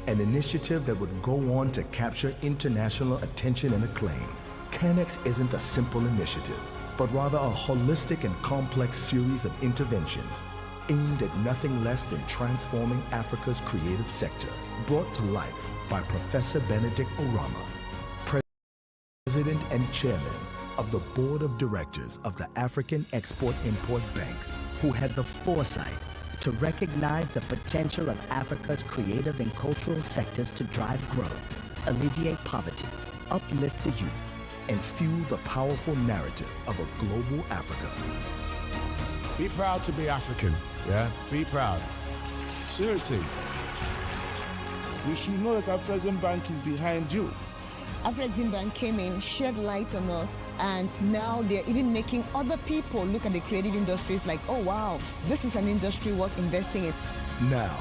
an initiative that would go on to capture international attention and acclaim. CanX isn't a simple initiative, but rather a holistic and complex series of interventions aimed at nothing less than transforming Africa's creative sector, brought to life by Professor Benedict Oramah, President and Chairman of the Board of Directors of the African Export-Import Bank, who had the foresight to recognize the potential of Africa's creative and cultural sectors to drive growth, alleviate poverty, uplift the youth, and fuel the powerful narrative of a global Africa. Be proud to be African, yeah? Be proud. Seriously. You should know that Afrexim Bank is behind you. Afrexim Bank came in, shed light on us, and now they're even making other people look at the creative industries like, oh wow, this is an industry worth investing in. Now,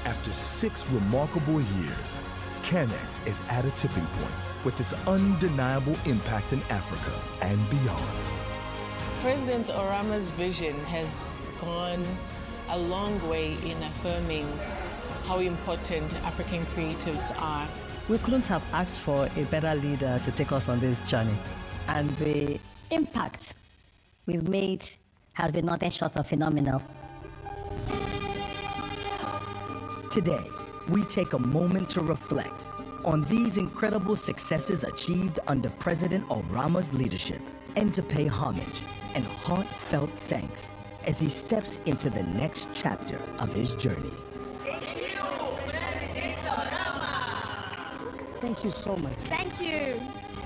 after 6 remarkable years, CanX is at a tipping point with its undeniable impact in Africa and beyond. President Oramah's vision has gone a long way in affirming how important African creatives are. We couldn't have asked for a better leader to take us on this journey. And the impact we've made has been nothing short of phenomenal. Today, we take a moment to reflect on these incredible successes achieved under President Oramah's leadership, and to pay homage and heartfelt thanks as he steps into the next chapter of his journey. Thank you so much. Thank you.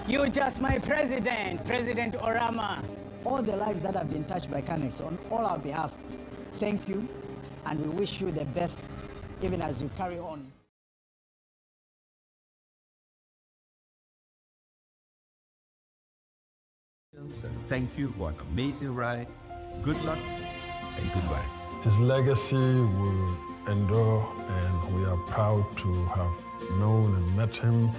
You're just my president, President Oramah. All the lives that have been touched by CanX on all our behalf, thank you, and we wish you the best even as you carry on. Thank you for an amazing ride. Good luck and goodbye. His legacy will endure, and we are proud to have known and met him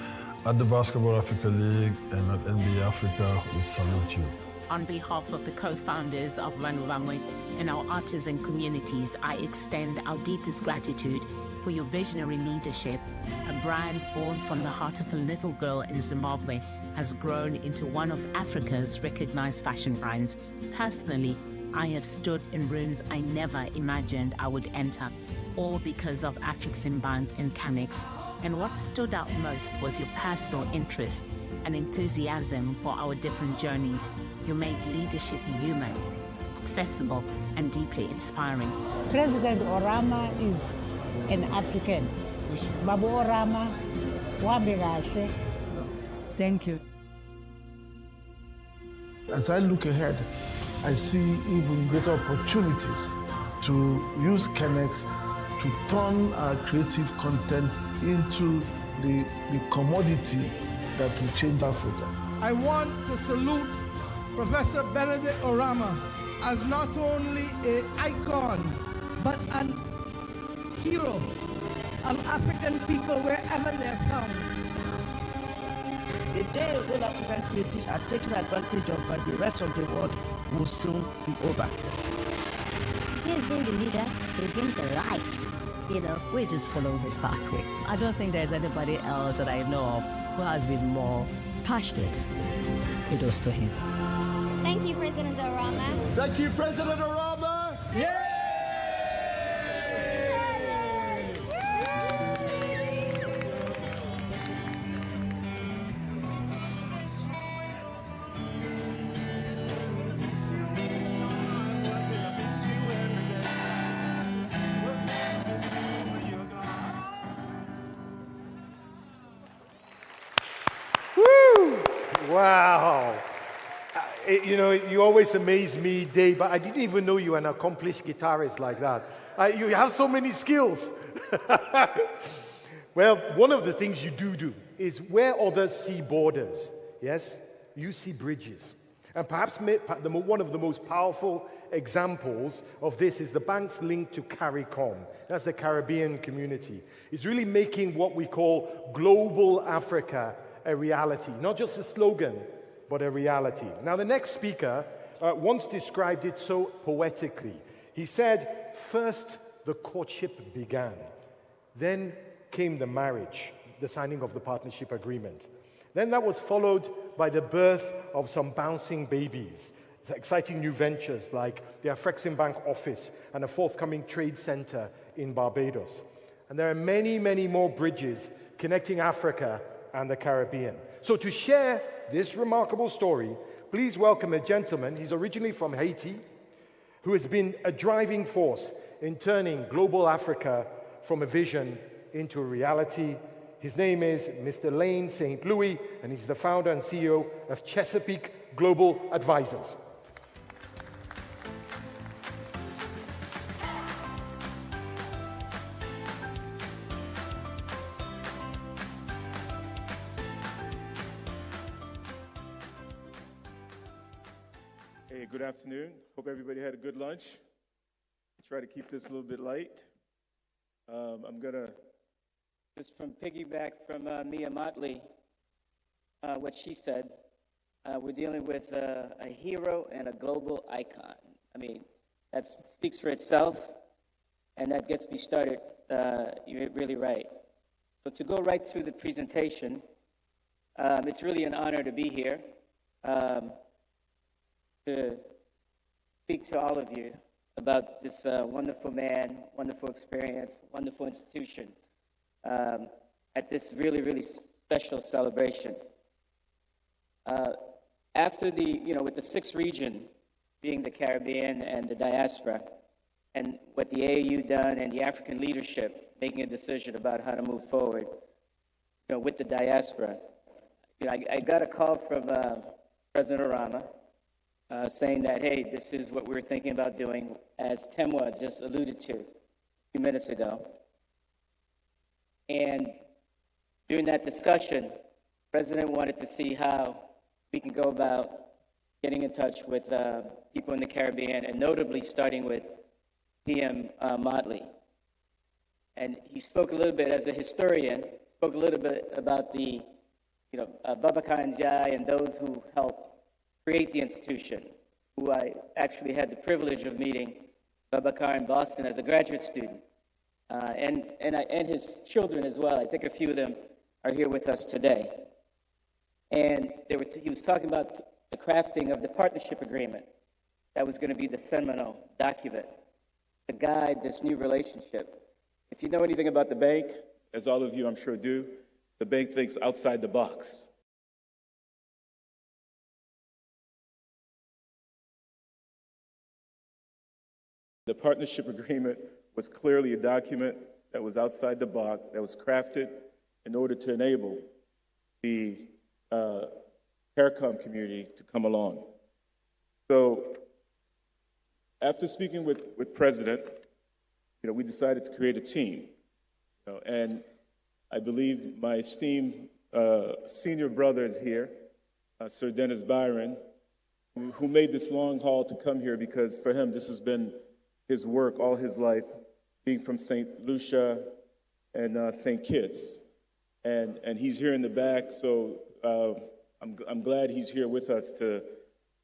at the Basketball Africa League and at NBA Africa. We salute you. On behalf of the co-founders of Run Runway and our artisan communities, I extend our deepest gratitude for your visionary leadership. A brand born from the heart of a little girl in Zimbabwe has grown into one of Africa's recognized fashion brands. Personally, I have stood in rooms I never imagined I would enter, all because of Afrexim Bank and CanX. And what stood out most was your personal interest and enthusiasm for our different journeys. You made leadership human, accessible, and deeply inspiring. President Oramah is an African. Babu Oramah, wabigashe. Thank you. As I look ahead, I see even greater opportunities to use CanX to turn our creative content into the commodity that will change Africa. I want to salute Professor Benedict Oramah as not only an icon, but an hero of African people wherever they're found. The days when African creatives are taken advantage of by the rest of the world will soon be over. He's been the leader, he's been the light. You know, we just follow his pathway. I don't think there's anybody else that I know of who has been more passionate. Kudos to him. Thank you, President Oramah. Thank you, President Oramah. Yeah! Wow. You know, you always amaze me, Dave, but I didn't even know you were an accomplished guitarist like that. You have so many skills. Well, one of the things you do is where others see borders, yes, you see bridges. And perhaps one of the most powerful examples of this is the bank's link to CARICOM. That's the Caribbean community. It's really making what we call global Africa a reality, not just a slogan, but a reality. Now, the next speaker once described it so poetically. He said, first the courtship began, then came the marriage, the signing of the partnership agreement. Then that was followed by the birth of some bouncing babies, exciting new ventures like the Afreximbank office and a forthcoming trade center in Barbados. And there are many, many more bridges connecting Africa and the Caribbean. So to share this remarkable story, please welcome a gentleman. He's originally from Haiti, who has been a driving force in turning global Africa from a vision into a reality. His name is Mr. Lane St. Louis, and he's the founder and CEO of Chesapeake Global Advisors. Hey, good afternoon. Hope everybody had a good lunch. Try to keep this a little bit light. I'm gonna just from piggyback from Mia Motley, what she said. We're dealing with a hero and a global icon. I mean, that speaks for itself, and that gets me started. You're really right. So to go right through the presentation, it's really an honor to be here. To speak to all of you about this wonderful man, wonderful experience, wonderful institution at this really, really special celebration. After with the sixth region being the Caribbean and the diaspora, and what the AAU done and the African leadership making a decision about how to move forward, with the diaspora. I got a call from President Oramah, saying that, hey, this is what we're thinking about doing, as Temwa just alluded to a few minutes ago. And during that discussion, the President wanted to see how we can go about getting in touch with people in the Caribbean, and notably starting with PM Motley. And he spoke a little bit, as a historian, spoke a little bit about the, Babacar Ndiaye and those who helped create the institution, who I actually had the privilege of meeting Babacar in Boston as a graduate student, and his children as well. I think a few of them are here with us today. And he was talking about the crafting of the partnership agreement that was going to be the seminal document to guide this new relationship. If you know anything about the bank, as all of you I'm sure do, the bank thinks outside the box. The partnership agreement was clearly a document that was outside the box, that was crafted in order to enable the CARICOM community to come along. So after speaking with President, we decided to create a team. And I believe my esteemed senior brother is here, Sir Dennis Byron, who made this long haul to come here, because for him this has been his work all his life, being from St. Lucia and St. Kitts. And he's here in the back, so I'm glad he's here with us to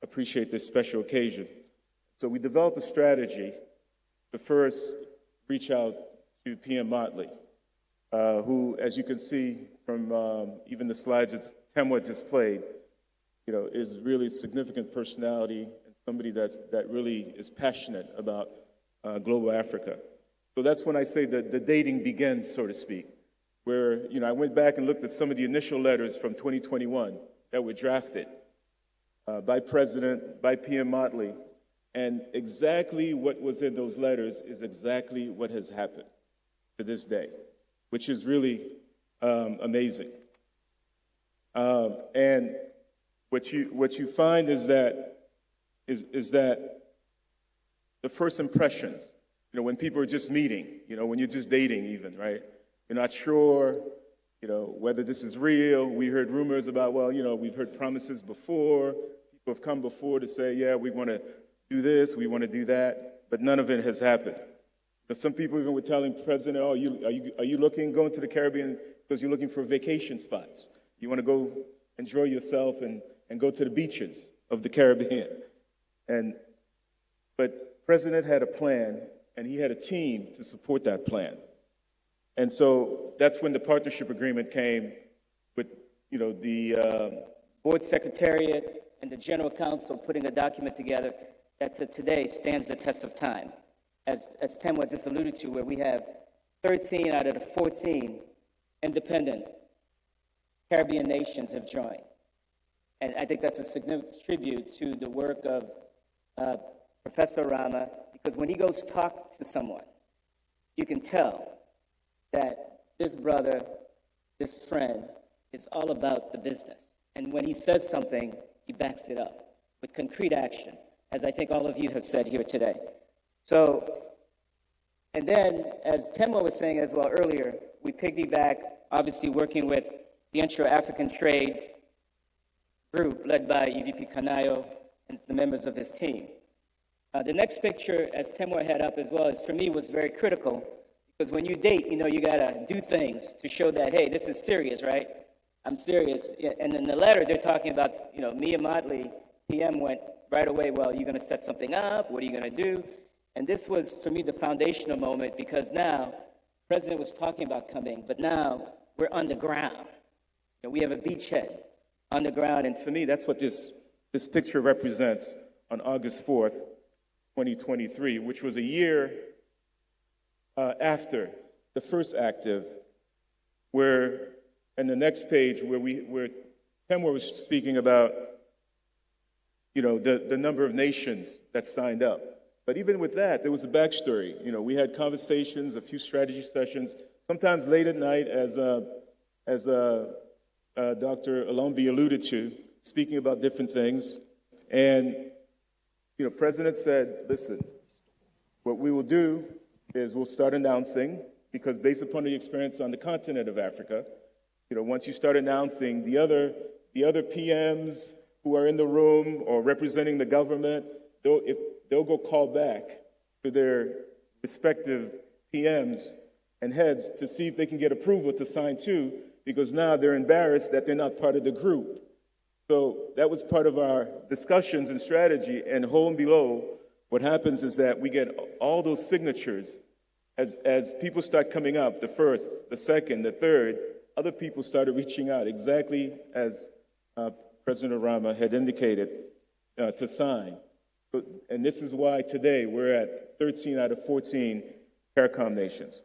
appreciate this special occasion. So we developed a strategy to first reach out to PM Motley, who, as you can see from even the slides that Temwa just played, is really a significant personality and somebody that really is passionate about global Africa. So that's when I say that the dating begins, so to speak, where, I went back and looked at some of the initial letters from 2021 that were drafted by President, by PM Motley, and exactly what was in those letters is exactly what has happened to this day, which is really amazing. And what you find is that the first impressions, when people are just meeting, when you're just dating even, right? You're not sure, whether this is real. We heard rumors about, we've heard promises before. People have come before to say, yeah, we want to do this, we want to do that, but none of it has happened. But some people even were telling President, are you going to the Caribbean because you're looking for vacation spots? You want to go enjoy yourself and go to the beaches of the Caribbean. But President had a plan, and he had a team to support that plan. And so that's when the partnership agreement came with, the Board Secretariat and the General Counsel putting a document together that to today stands the test of time. As Temwa just alluded to, where we have 13 out of the 14 independent Caribbean nations have joined. And I think that's a significant tribute to the work of Professor Oramah, because when he goes talk to someone, you can tell that this brother, this friend, is all about the business. And when he says something, he backs it up with concrete action, as I think all of you have said here today. So, and then, as Temwa was saying as well earlier, we piggyback, obviously working with the Intra-African Trade Group led by EVP Kanayo and the members of his team. The next picture, as Temwa had up as well, is for me was very critical, because when you date, you gotta do things to show that, hey, this is serious, right? I'm serious. And in the letter, they're talking about, Mia Motley, PM went right away, well, you're gonna set something up, what are you gonna do? And this was, for me, the foundational moment, because now, the president was talking about coming, but now we're on the ground. We have a beachhead on the ground, and for me, that's what this picture represents on August 4th, 2023, which was a year after the first active, where, and the next page, where Temwa was speaking about, the number of nations that signed up. But even with that, there was a backstory. We had conversations, a few strategy sessions, sometimes late at night, as Dr. Alombi alluded to, speaking about different things. And, President said, listen, what we will do is we'll start announcing, because based upon the experience on the continent of Africa, once you start announcing, the other PMs who are in the room or representing the government, they'll go call back to their respective PMs and heads to see if they can get approval to sign too, because now they're embarrassed that they're not part of the group. So that was part of our discussions and strategy, and and below, what happens is that we get all those signatures as people start coming up, the first, the second, the third, other people started reaching out exactly as President Oramah had indicated to sign. And this is why today we're at 13 out of 14 CARICOM nations.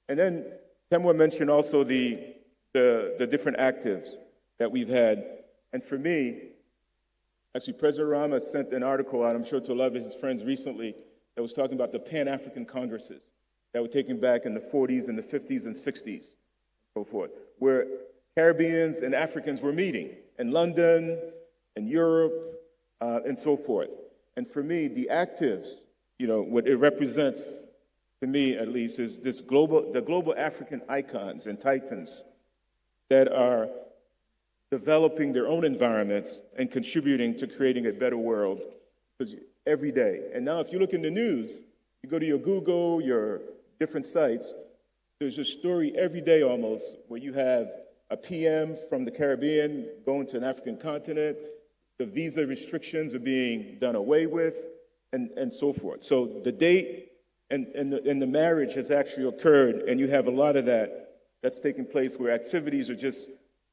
And then Temwa mentioned also the different actives that we've had. And for me, actually, President Oramah sent an article out, I'm sure to a lot of his friends recently, that was talking about the Pan-African Congresses that were taken back in the 40s and the 50s and 60s, so forth, where Caribbeans and Africans were meeting in London, in Europe, and so forth. And for me, the actives, what it represents, to me at least, is the global African icons and titans that are developing their own environments and contributing to creating a better world every day. And now if you look in the news, you go to your Google, your different sites, there's a story every day almost where you have a PM from the Caribbean going to an African continent, the visa restrictions are being done away with, and so forth. So the date and the marriage has actually occurred, and you have a lot of that's taking place where activities are just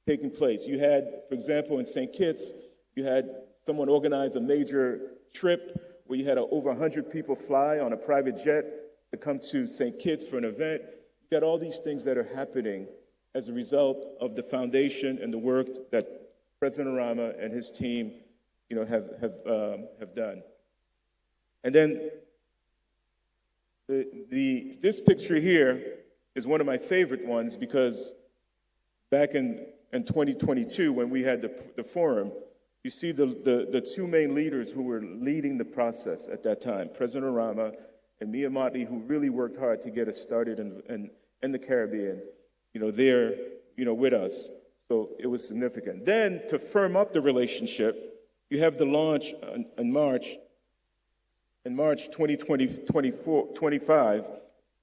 taking place. You had, for example, in St. Kitts, you had someone organize a major trip where you had over 100 people fly on a private jet to come to St. Kitts for an event. You got all these things that are happening as a result of the foundation and the work that President Oramah and his team, have done. And then this picture here is one of my favorite ones, because back in 2022, when we had the forum, you see the two main leaders who were leading the process at that time, President Oramah and Mia Motley, who really worked hard to get us started in the Caribbean, there, with us. So it was significant. Then, to firm up the relationship, you have the launch in March 2025,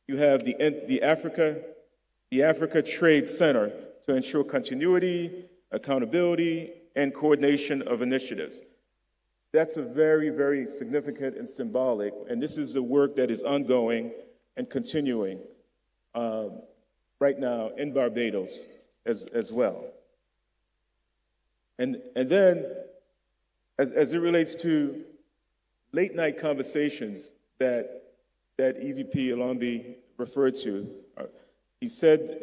you have the Africa Trade Center to ensure continuity, accountability, and coordination of initiatives. That's a very, very significant and symbolic, and this is a work that is ongoing and continuing. right now in Barbados as well. And then, as it relates to late night conversations that EVP Alombi referred to, he said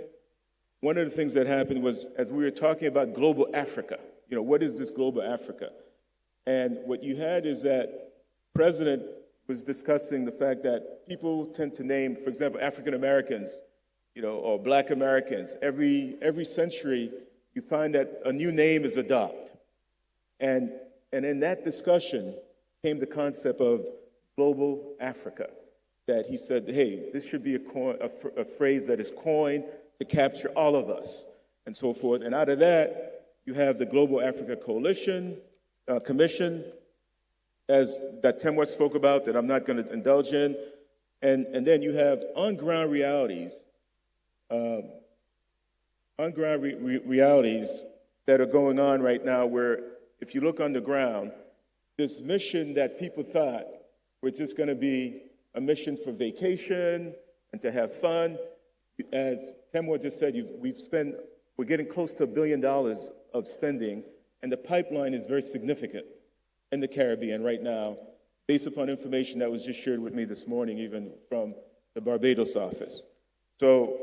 one of the things that happened was, as we were talking about global Africa, what is this global Africa? And what you had is that President was discussing the fact that people tend to name, for example, African Americans, or Black Americans. Every century, you find that a new name is adopted. And in that discussion came the concept of global Africa, that he said, hey, this should be a phrase that is coined to capture all of us, and so forth. And out of that, you have the Global Africa Coalition, Commission, as that Temwa spoke about, that I'm not going to indulge in. And then you have on-ground realities, realities that are going on right now, where if you look on the ground, this mission that people thought was just going to be a mission for vacation and to have fun, as Temwa just said, we're getting close to $1 billion of spending, and the pipeline is very significant in the Caribbean right now, based upon information that was just shared with me this morning, even from the Barbados office. So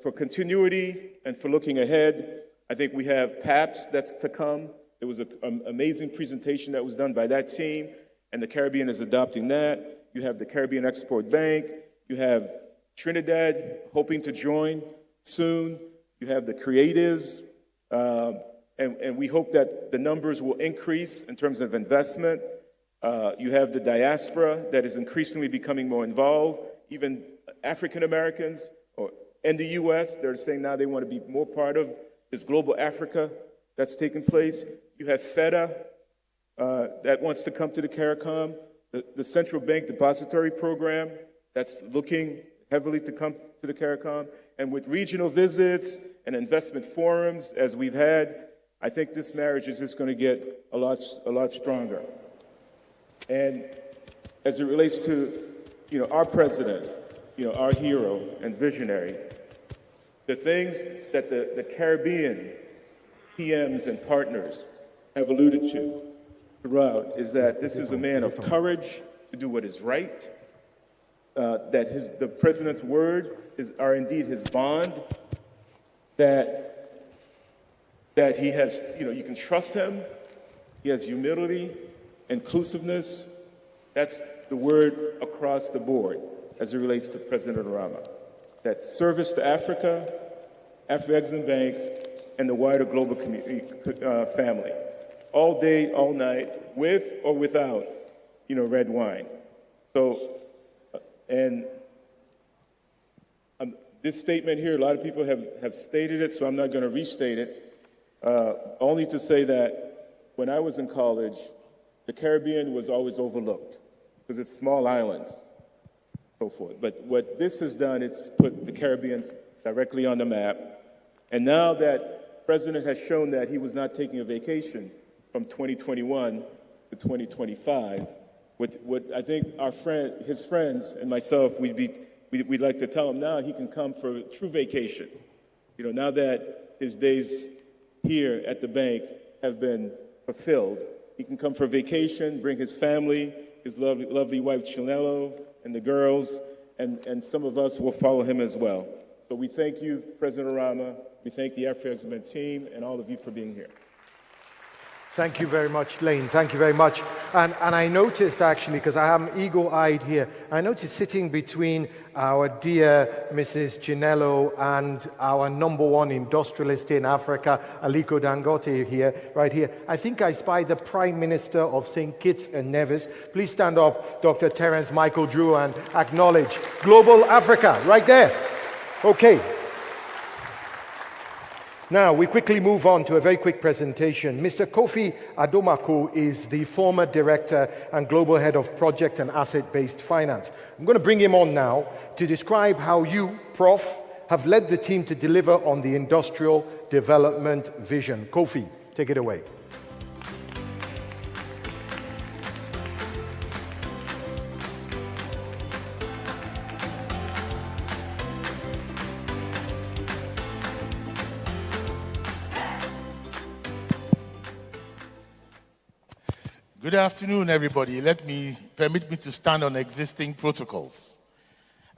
for continuity and for looking ahead, I think we have PAPS that's to come. There was an amazing presentation that was done by that team, and the Caribbean is adopting that. You have the Caribbean Export Bank. You have Trinidad hoping to join soon. You have the creatives. And we hope that the numbers will increase in terms of investment. You have the diaspora that is increasingly becoming more involved. Even African Americans in the U.S., they're saying now they want to be more part of this global Africa that's taking place. You have FEDA that wants to come to the CARICOM, the Central Bank Depository Program that's looking heavily to come to the CARICOM. And with regional visits and investment forums, as we've had, I think this marriage is just going to get a lot stronger. And as it relates to, our president, our hero and visionary, the things that the Caribbean PMs and partners have alluded to throughout is that this is a man of courage to do what is right, that the president's word are indeed his bond, that he has, you can trust him, he has humility, inclusiveness. That's the word across the board as it relates to President Oramah. That service to Africa, Afro-Exim Bank, and the wider global community, family. All day, all night, with or without, red wine. So, and this statement here, a lot of people have stated it, so I'm not going to restate it. Only to say that when I was in college, the Caribbean was always overlooked because it's small islands, so forth. But what this has done is put the Caribbean directly on the map. And now that President has shown that he was not taking a vacation from 2021 to 2025, what I think his friends and myself, we'd like to tell him now he can come for a true vacation. Now that his days here at the bank have been fulfilled, he can come for vacation, bring his family, his lovely wife Chinelo, and the girls, and some of us will follow him as well. So we thank you, President Oramah. We thank the Afro-Exim team and all of you for being here. Thank you very much, Lane. Thank you very much. And I noticed, actually, because I am eagle-eyed here, I noticed sitting between our dear Mrs. Chinelo and our #1 industrialist in Africa, Aliko Dangote here, right here. I think I spy the Prime Minister of St. Kitts and Nevis. Please stand up, Dr. Terence Michael Drew, and acknowledge Global Africa, right there. Okay. Now, we quickly move on to a very quick presentation. Mr. Kofi Adomako is the former Director and Global Head of Project and Asset-Based Finance. I'm going to bring him on now to describe how you, Prof, have led the team to deliver on the industrial development vision. Kofi, take it away. Good afternoon, everybody. Permit me to stand on existing protocols.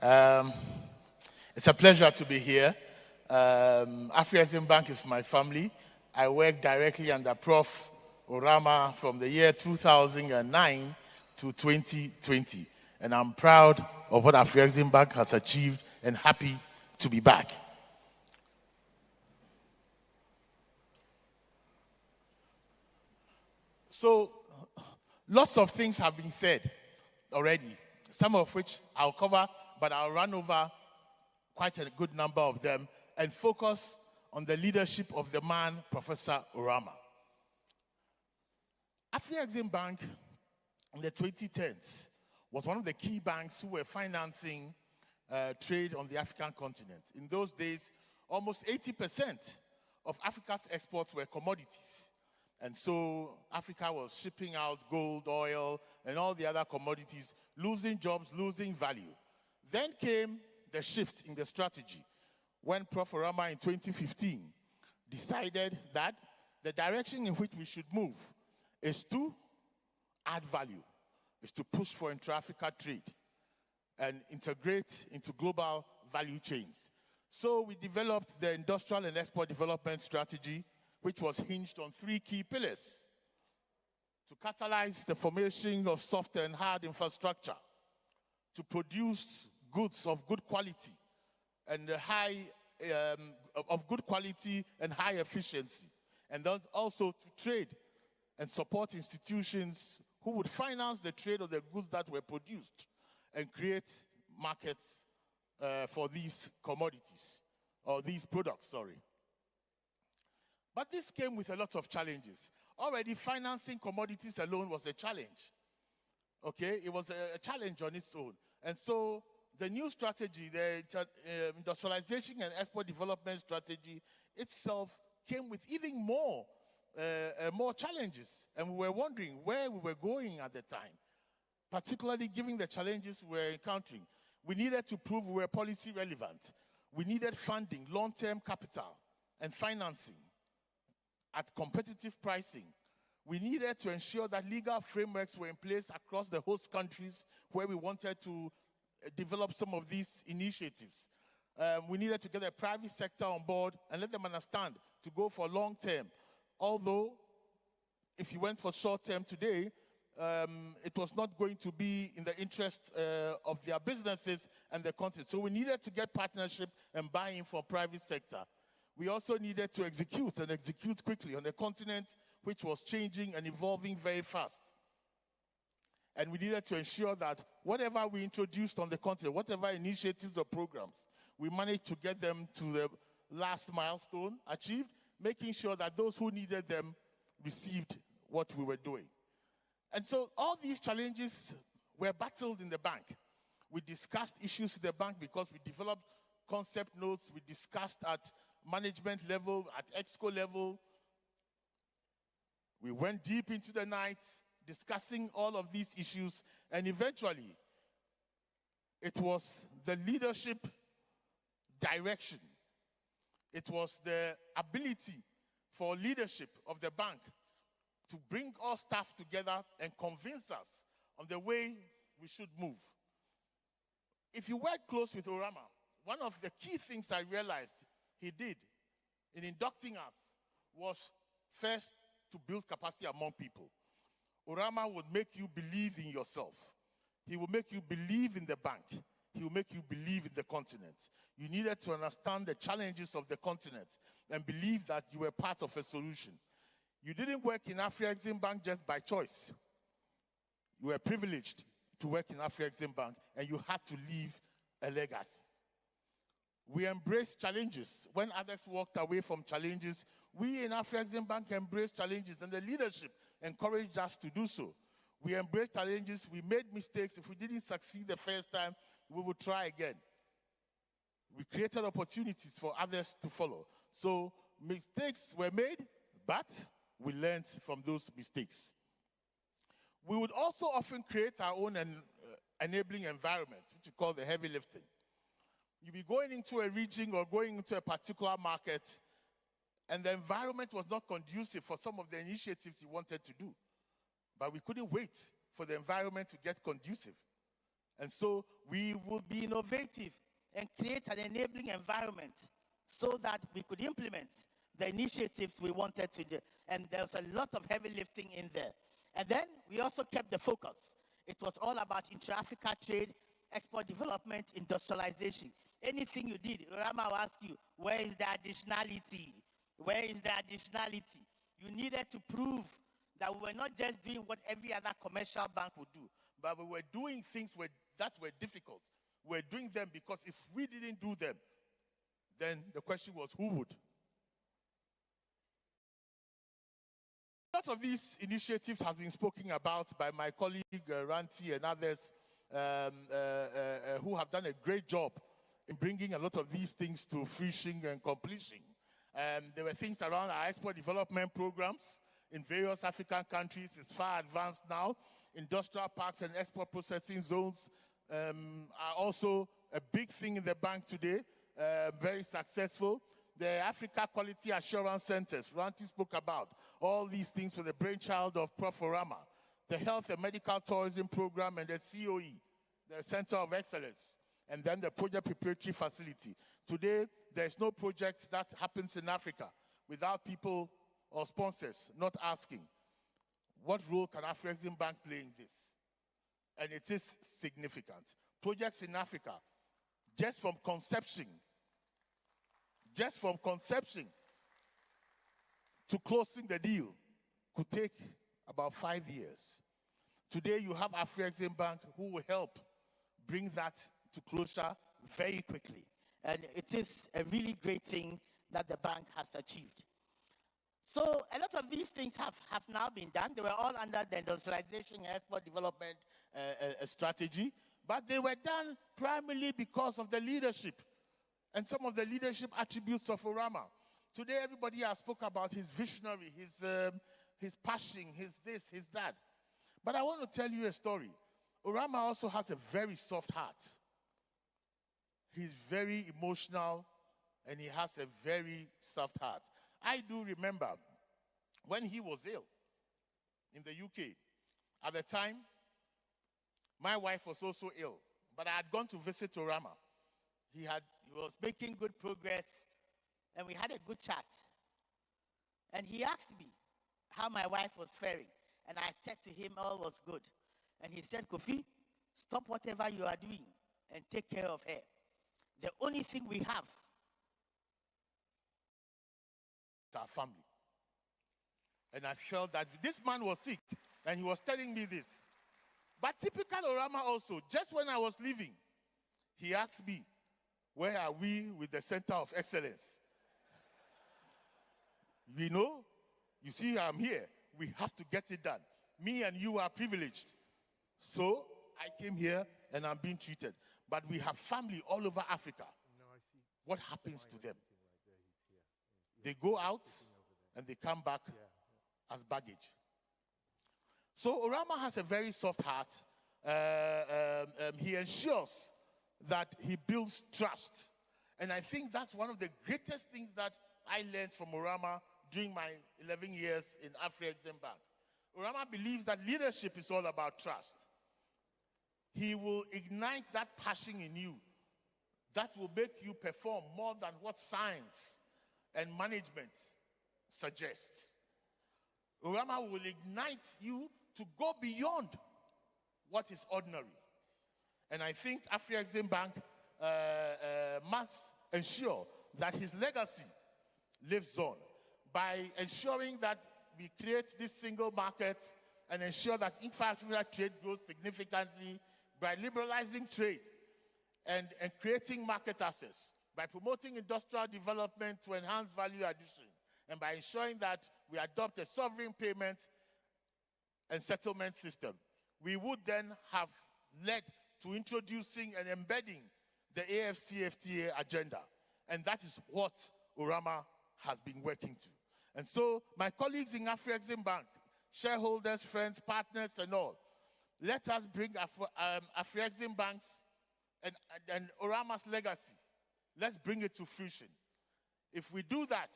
It's a pleasure to be here. Afri-Exim Bank is my family. I work directly under Prof. Oramah from the year 2009 to 2020. And I'm proud of what Afri-Exim Bank has achieved and happy to be back. So, lots of things have been said already, some of which I'll cover, but I'll run over quite a good number of them and focus on the leadership of the man, Professor Oramah. Afri-Exim Bank in the 2010s was one of the key banks who were financing trade on the African continent. In those days, almost 80% of Africa's exports were commodities. And so Africa was shipping out gold, oil, and all the other commodities, losing jobs, losing value. Then came the shift in the strategy when Prof. Oramah in 2015 decided that the direction in which we should move is to add value, is to push for intra-Africa trade and integrate into global value chains. So we developed the Industrial and Export Development Strategy, which was hinged on three key pillars: to catalyze the formation of soft and hard infrastructure, to produce goods of good quality and high efficiency, and then also to trade and support institutions who would finance the trade of the goods that were produced and create markets for these commodities, or these products, sorry. But this came with a lot of challenges. Already, financing commodities alone was a challenge. Okay, it was a challenge on its own. And so the new strategy, the Industrialization and Export Development Strategy itself came with even more challenges. And we were wondering where we were going at the time, particularly given the challenges we were encountering. We needed to prove we were policy relevant. We needed funding, long-term capital, and financing at competitive pricing. We needed to ensure that legal frameworks were in place across the host countries where we wanted to develop some of these initiatives. We needed to get the private sector on board and let them understand to go for long term. Although, if you went for short term today, it was not going to be in the interest of their businesses and the country. So we needed to get partnership and buy-in from private sector. We also needed to execute quickly on a continent which was changing and evolving very fast. And we needed to ensure that whatever we introduced on the continent, whatever initiatives or programs, we managed to get them to the last milestone achieved, making sure that those who needed them received what we were doing. And so all these challenges were battled in the bank. We discussed issues in the bank because we developed concept notes, we discussed at management level, at EXCO level. We went deep into the night discussing all of these issues, and eventually it was the leadership direction. It was the ability for leadership of the bank to bring all staff together and convince us on the way we should move. If you work close with Oramah, one of the key things I realized he did in inducting us was first to build capacity among people. Oramah would make you believe in yourself. He will make you believe in the bank. He will make you believe in the continent. You needed to understand the challenges of the continent and believe that you were part of a solution. You didn't work in Afri-Exim Bank just by choice. You were privileged to work in Afri-Exim Bank, and you had to leave a legacy. We embraced challenges. When others walked away from challenges, we in Afri-Exim Bank embraced challenges, and the leadership encouraged us to do so. We embraced challenges. We made mistakes. If we didn't succeed the first time, we would try again. We created opportunities for others to follow. So mistakes were made, but we learned from those mistakes. We would also often create our own enabling environment, which we call the heavy lifting. You'll be going into a region or going into a particular market, and the environment was not conducive for some of the initiatives you wanted to do. But we couldn't wait for the environment to get conducive. And so we would be innovative and create an enabling environment so that we could implement the initiatives we wanted to do. And there was a lot of heavy lifting in there. And then we also kept the focus. It was all about intra-Africa trade, export development, industrialization. Anything you did, Oramah will ask you, where is the additionality? Where is the additionality? You needed to prove that we were not just doing what every other commercial bank would do, but we were doing things that were difficult. We were doing them because if we didn't do them, then the question was, who would? Lots of these initiatives have been spoken about by my colleague Ranti and others who have done a great job in bringing a lot of these things to fruition and completion. There were things around our export development programs in various African countries. It's far advanced now. Industrial parks and export processing zones are also a big thing in the bank today, very successful. The Africa Quality Assurance Centers, Ranti spoke about all these things for the brainchild of Prof. Oramah, the Health and Medical Tourism Program and the COE, the Center of Excellence, and then the Project Preparatory Facility. Today, there's no project that happens in Africa without people or sponsors not asking, what role can Afrexim Bank play in this? And it is significant. Projects in Africa, just from conception to closing the deal, could take about 5 years. Today, you have Afrexim Bank who will help bring that to closure very quickly. And it is a really great thing that the bank has achieved. So a lot of these things have now been done. They were all under the industrialization and export development strategy, but they were done primarily because of the leadership and some of the leadership attributes of Oramah. Today, everybody has spoke about his visionary, his passion, his this, his that. But I want to tell you a story. Oramah also has a very soft heart. He's very emotional, and he has a very soft heart. I do remember when he was ill in the UK. At the time, my wife was also ill, but I had gone to visit Oramah. He was making good progress, and we had a good chat. And he asked me how my wife was faring, and I said to him all was good. And he said, Kofi, stop whatever you are doing and take care of her. The only thing we have is our family. And I felt that this man was sick, and he was telling me this. But typical Oramah also, just when I was leaving, he asked me, where are we with the Center of Excellence? You see I'm here. We have to get it done. Me and you are privileged. So I came here and I'm being treated. But we have family all over Africa. What happens to them? They go out and they come back as baggage. So Oramah has a very soft heart. He ensures that he builds trust. And I think that's one of the greatest things that I learned from Oramah during my 11 years in Afrexim Bank. Oramah believes that leadership is all about trust. He will ignite that passion in you that will make you perform more than what science and management suggests. Oramah will ignite you to go beyond what is ordinary. And I think Afrexim Bank must ensure that his legacy lives on by ensuring that we create this single market and ensure that intra-Africa trade grows significantly by liberalizing trade and creating market access, by promoting industrial development to enhance value addition, and by ensuring that we adopt a sovereign payment and settlement system. We would then have led to introducing and embedding the AFCFTA agenda. And that is what Oramah has been working to. And so, my colleagues in Afrexim Bank, shareholders, friends, partners, and all, let us bring Afrexim Bank's and Oramah's legacy. Let's bring it to fruition. If we do that,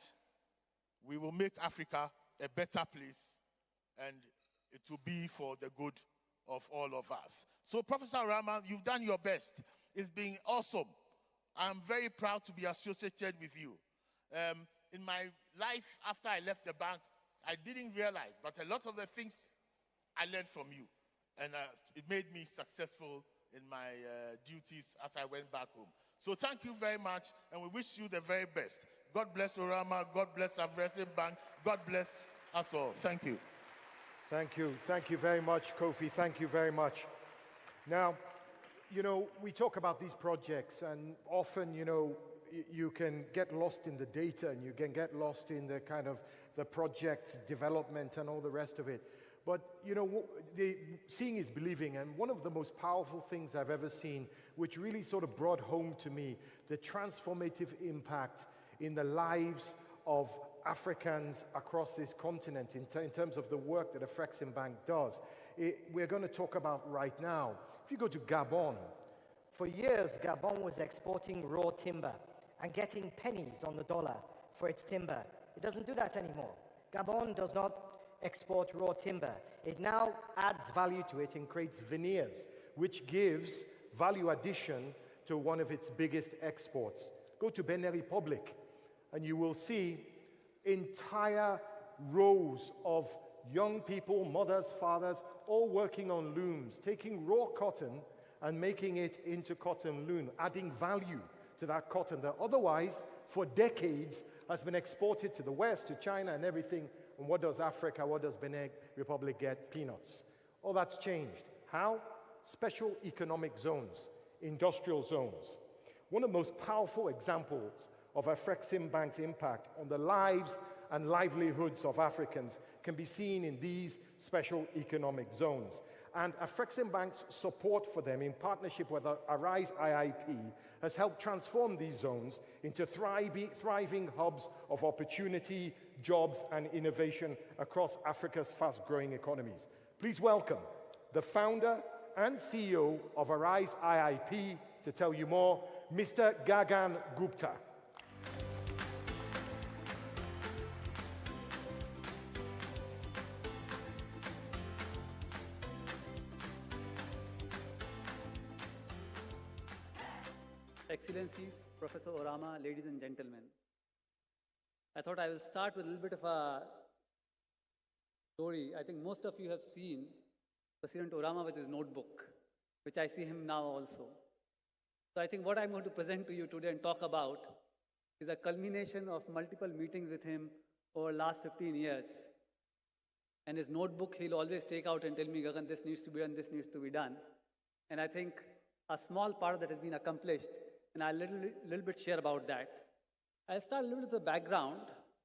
we will make Africa a better place, and it will be for the good of all of us. So, Professor Oramah, you've done your best. It's been awesome. I'm very proud to be associated with you. In my life, after I left the bank, I didn't realize, but a lot of the things I learned from you. And it made me successful in my duties as I went back home. So thank you very much, and we wish you the very best. God bless Oramah. God bless Afreximbank. God bless us all. Thank you. Thank you. Thank you very much, Kofi. Thank you very much. Now, you know, we talk about these projects, and often, you know, you can get lost in the data, and you can get lost in the kind of the project's development and all the rest of it. But, you know, seeing is believing, and one of the most powerful things I've ever seen, which really sort of brought home to me the transformative impact in the lives of Africans across this continent in terms of the work that Afreximbank does, we're going to talk about right now. If you go to Gabon, for years, Gabon was exporting raw timber and getting pennies on the dollar for its timber. It doesn't do that anymore. Gabon does not export raw timber. It now adds value to it and creates veneers, which gives value addition to one of its biggest exports. Go to Benin Republic, and you will see entire rows of young people, mothers, fathers, all working on looms, taking raw cotton and making it into cotton loom, adding value to that cotton that otherwise, for decades, has been exported to the West, to China and everything. And what does Africa, what does Benin Republic get? Peanuts. All that's changed. How? Special economic zones, industrial zones. One of the most powerful examples of Afreximbank's impact on the lives and livelihoods of Africans can be seen in these special economic zones. And Afreximbank's support for them in partnership with Arise IIP has helped transform these zones into thriving hubs of opportunity, jobs, and innovation across Africa's fast-growing economies. Please welcome the founder and CEO of Arise IIP to tell you more, Mr. Gagan Gupta. Excellencies, Professor Oramah, ladies and gentlemen. I thought I will start with a little bit of a story. I think most of you have seen President Oramah with his notebook, which I see him now also. So I think what I'm going to present to you today and talk about is a culmination of multiple meetings with him over the last 15 years. And his notebook, he'll always take out and tell me, Gagan, this needs to be done, this needs to be done. And I think a small part of that has been accomplished, and I'll little bit share about that. I'll start a little bit with the background.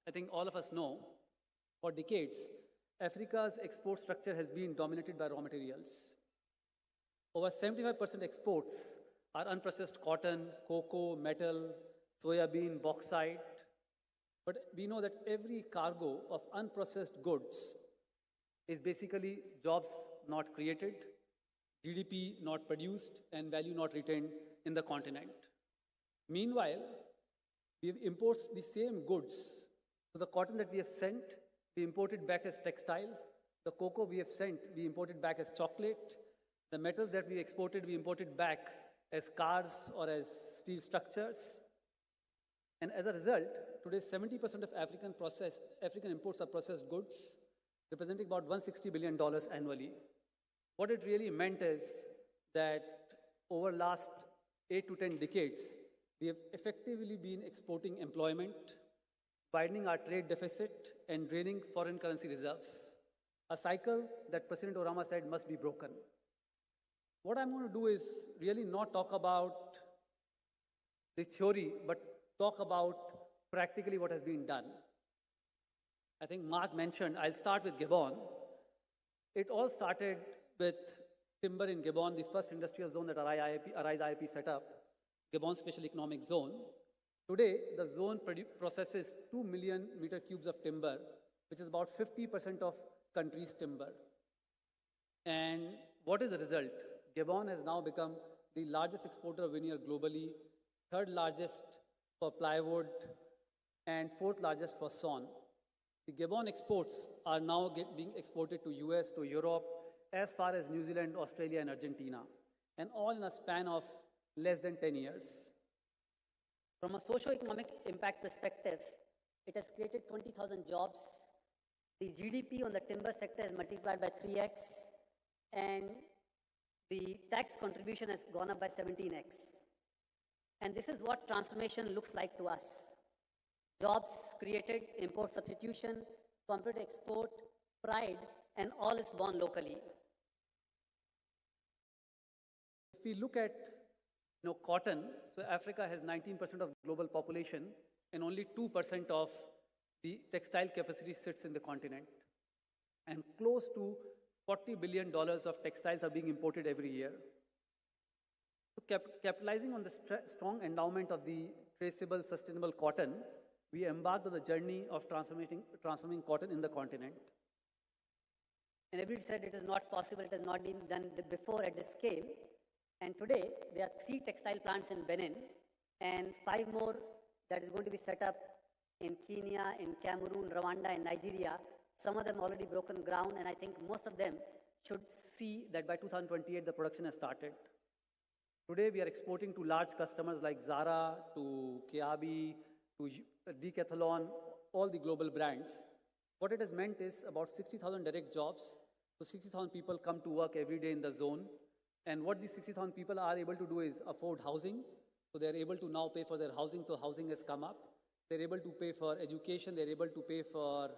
I think all of us know, for decades, Africa's export structure has been dominated by raw materials. Over 75% exports are unprocessed cotton, cocoa, metal, soybean, bauxite. But we know that every cargo of unprocessed goods is basically jobs not created, GDP not produced, and value not retained in the continent. Meanwhile, we import the same goods. So the cotton that we have sent, we imported back as textile. The cocoa we have sent, we imported back as chocolate. The metals that we exported, we imported back as cars or as steel structures. And as a result, today 70% of African imports are processed goods, representing about $160 billion annually. What it really meant is that over the last 8 to 10 decades, we have effectively been exporting employment, widening our trade deficit, and draining foreign currency reserves. A cycle that President Oramah said must be broken. What I'm going to do is really not talk about the theory, but talk about practically what has been done. I think Mark mentioned, I'll start with Gabon. It all started with timber in Gabon, the first industrial zone that Arise IIP set up, Gabon Special Economic Zone. Today, the zone processes 2 million meter cubes of timber, which is about 50% of country's timber. And what is the result? Gabon has now become the largest exporter of veneer globally, third largest for plywood, and fourth largest for sawn. The Gabon exports are now being exported to US, to Europe, as far as New Zealand, Australia, and Argentina, and all in a span of less than 10 years. From a socio-economic impact perspective, it has created 20,000 jobs. The GDP on the timber sector is multiplied by 3x, and the tax contribution has gone up by 17x. And this is what transformation looks like to us. Jobs created, import substitution, competitive export, pride, and all is born locally. If we look at cotton, so Africa has 19% of global population, and only 2% of the textile capacity sits in the continent. And close to $40 billion of textiles are being imported every year. So capitalizing on the strong endowment of the traceable, sustainable cotton, we embarked on the journey of transforming cotton in the continent. And everybody said it is not possible, it has not been done before at this scale. And today, there are 3 textile plants in Benin and 5 more that is going to be set up in Kenya, in Cameroon, Rwanda, and Nigeria. Some of them already broken ground, and I think most of them should see that by 2028, the production has started. Today, we are exporting to large customers like Zara, to Kiabi, to Decathlon, all the global brands. What it has meant is about 60,000 direct jobs. So 60,000 people come to work every day in the zone. And what these 60,000 people are able to do is afford housing. So they're able to now pay for their housing, so housing has come up. They're able to pay for education, they're able to pay for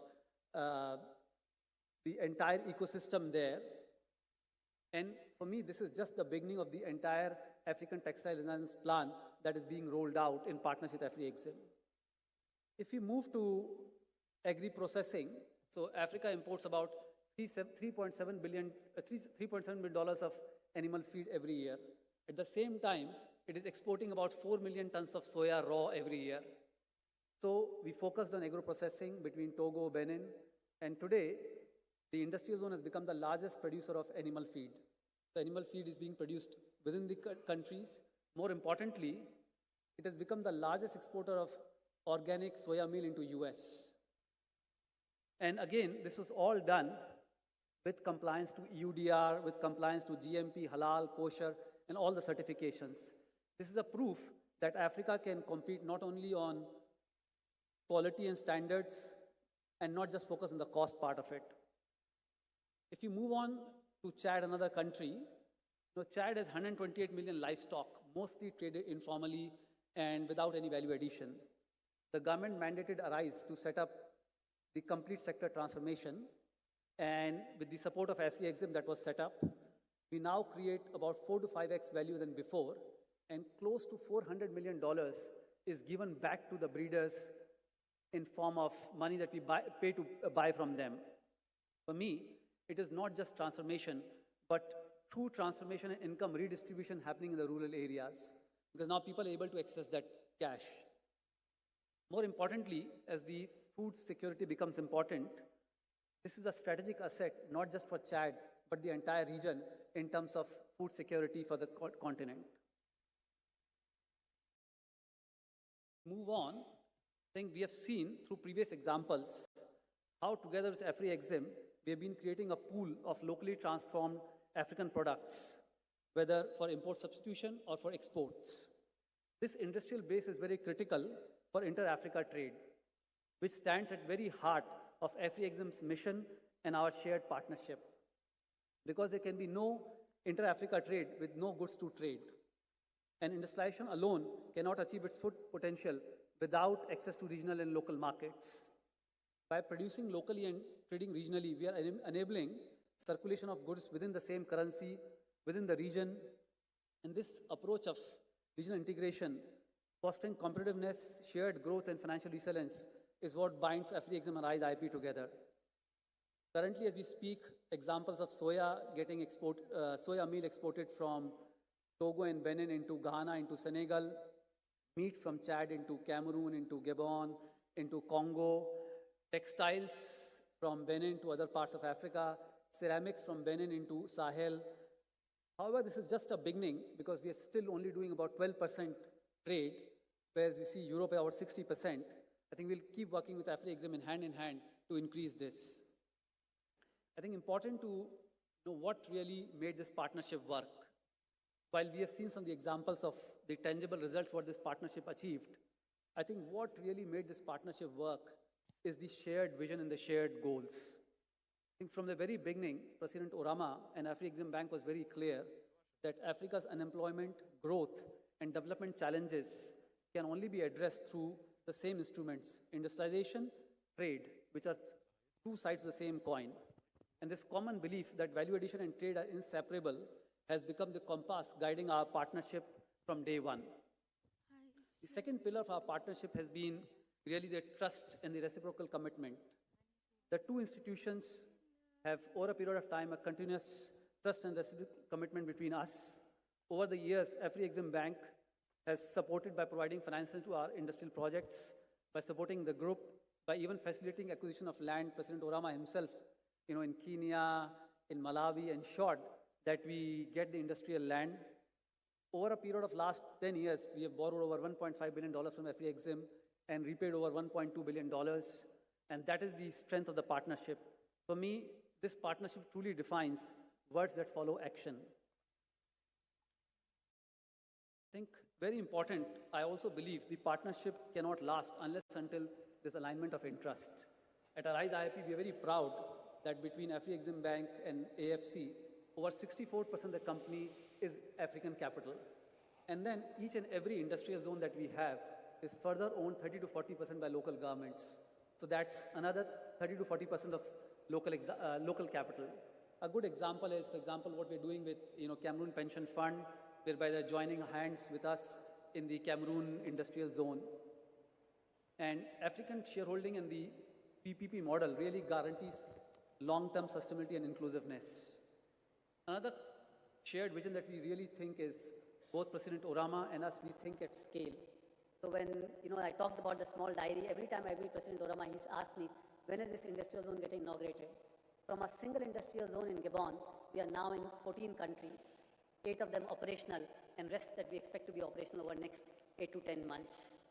the entire ecosystem there. And for me, this is just the beginning of the entire African Textile Renaissance Plan that is being rolled out in partnership with AfriExim. If we move to agri-processing, so Africa imports about $3.7 billion of animal feed every year. At the same time, it is exporting about 4 million tons of soya raw every year. So we focused on agro-processing between Togo, Benin, and today, the industrial zone has become the largest producer of animal feed. The animal feed is being produced within the countries. More importantly, it has become the largest exporter of organic soya meal into US. And again, this was all done with compliance to EUDR, with compliance to GMP, halal, kosher, and all the certifications. This is a proof that Africa can compete not only on quality and standards and not just focus on the cost part of it. If you move on to Chad, another country, Chad has 128 million livestock, mostly traded informally and without any value addition. The government mandated ARISE to set up the complete sector transformation, and with the support of AfriExim that was set up, we now create about 4 to 5x value than before, and close to $400 million is given back to the breeders in form of money that we pay to buy from them. For me, it is not just transformation, but true transformation and income redistribution happening in the rural areas, because now people are able to access that cash. More importantly, as the food security becomes important, this is a strategic asset, not just for Chad, but the entire region in terms of food security for the continent. Move on. I think we have seen through previous examples how together with AfriExim, we have been creating a pool of locally transformed African products, whether for import substitution or for exports. This industrial base is very critical for inter-Africa trade, which stands at very heart of AfriExim's mission and our shared partnership. Because there can be no inter-Africa trade with no goods to trade. And industrialization alone cannot achieve its full potential without access to regional and local markets. By producing locally and trading regionally, we are enabling circulation of goods within the same currency, within the region. And this approach of regional integration, fostering competitiveness, shared growth, and financial resilience is what binds AfriExim and ARISE IP together. Currently, as we speak, examples of soya meal exported from Togo and Benin into Ghana, into Senegal, meat from Chad into Cameroon, into Gabon, into Congo, textiles from Benin to other parts of Africa, ceramics from Benin into Sahel. However, this is just a beginning because we are still only doing about 12% trade, whereas we see Europe about 60%. I think we'll keep working with AfriExim in hand to increase this. I think important to know what really made this partnership work. While we have seen some of the examples of the tangible results what this partnership achieved, I think what really made this partnership work is the shared vision and the shared goals. I think from the very beginning, President Oramah and AfriExim Bank was very clear that Africa's unemployment, growth, and development challenges can only be addressed through the same instruments, industrialization, trade, which are two sides of the same coin. And this common belief that value addition and trade are inseparable has become the compass guiding our partnership from day one. The second pillar of our partnership has been really the trust and the reciprocal commitment. The two institutions have, over a period of time, a continuous trust and reciprocal commitment between us. Over the years, AfriExim Bank has supported by providing financing to our industrial projects, by supporting the group, by even facilitating acquisition of land. President Oramah himself, in Kenya, in Malawi, ensured that we get the industrial land. Over a period of last 10 years, we have borrowed over $1.5 billion from AfriExim and repaid over $1.2 billion. And that is the strength of the partnership. For me, this partnership truly defines words that follow action. I think very important, I also believe the partnership cannot last unless until there's alignment of interest. At Arise IIP, we are very proud that between AfriExim Bank and AFC, over 64% of the company is African capital. And then each and every industrial zone that we have is further owned 30 to 40% by local governments. So that's another 30 to 40% of local capital. A good example is, for example, what we're doing with Cameroon Pension Fund, whereby they're joining hands with us in the Cameroon industrial zone. And African shareholding and the PPP model really guarantees long-term sustainability and inclusiveness. Another shared vision that we really think is both President Oramah and us, we think at scale. So when I talked about the small diary, every time I meet President Oramah, he's asked me, when is this industrial zone getting inaugurated? From a single industrial zone in Gabon, we are now in 14 countries, 8 of them operational, and rest that we expect to be operational over the next 8 to 10 months.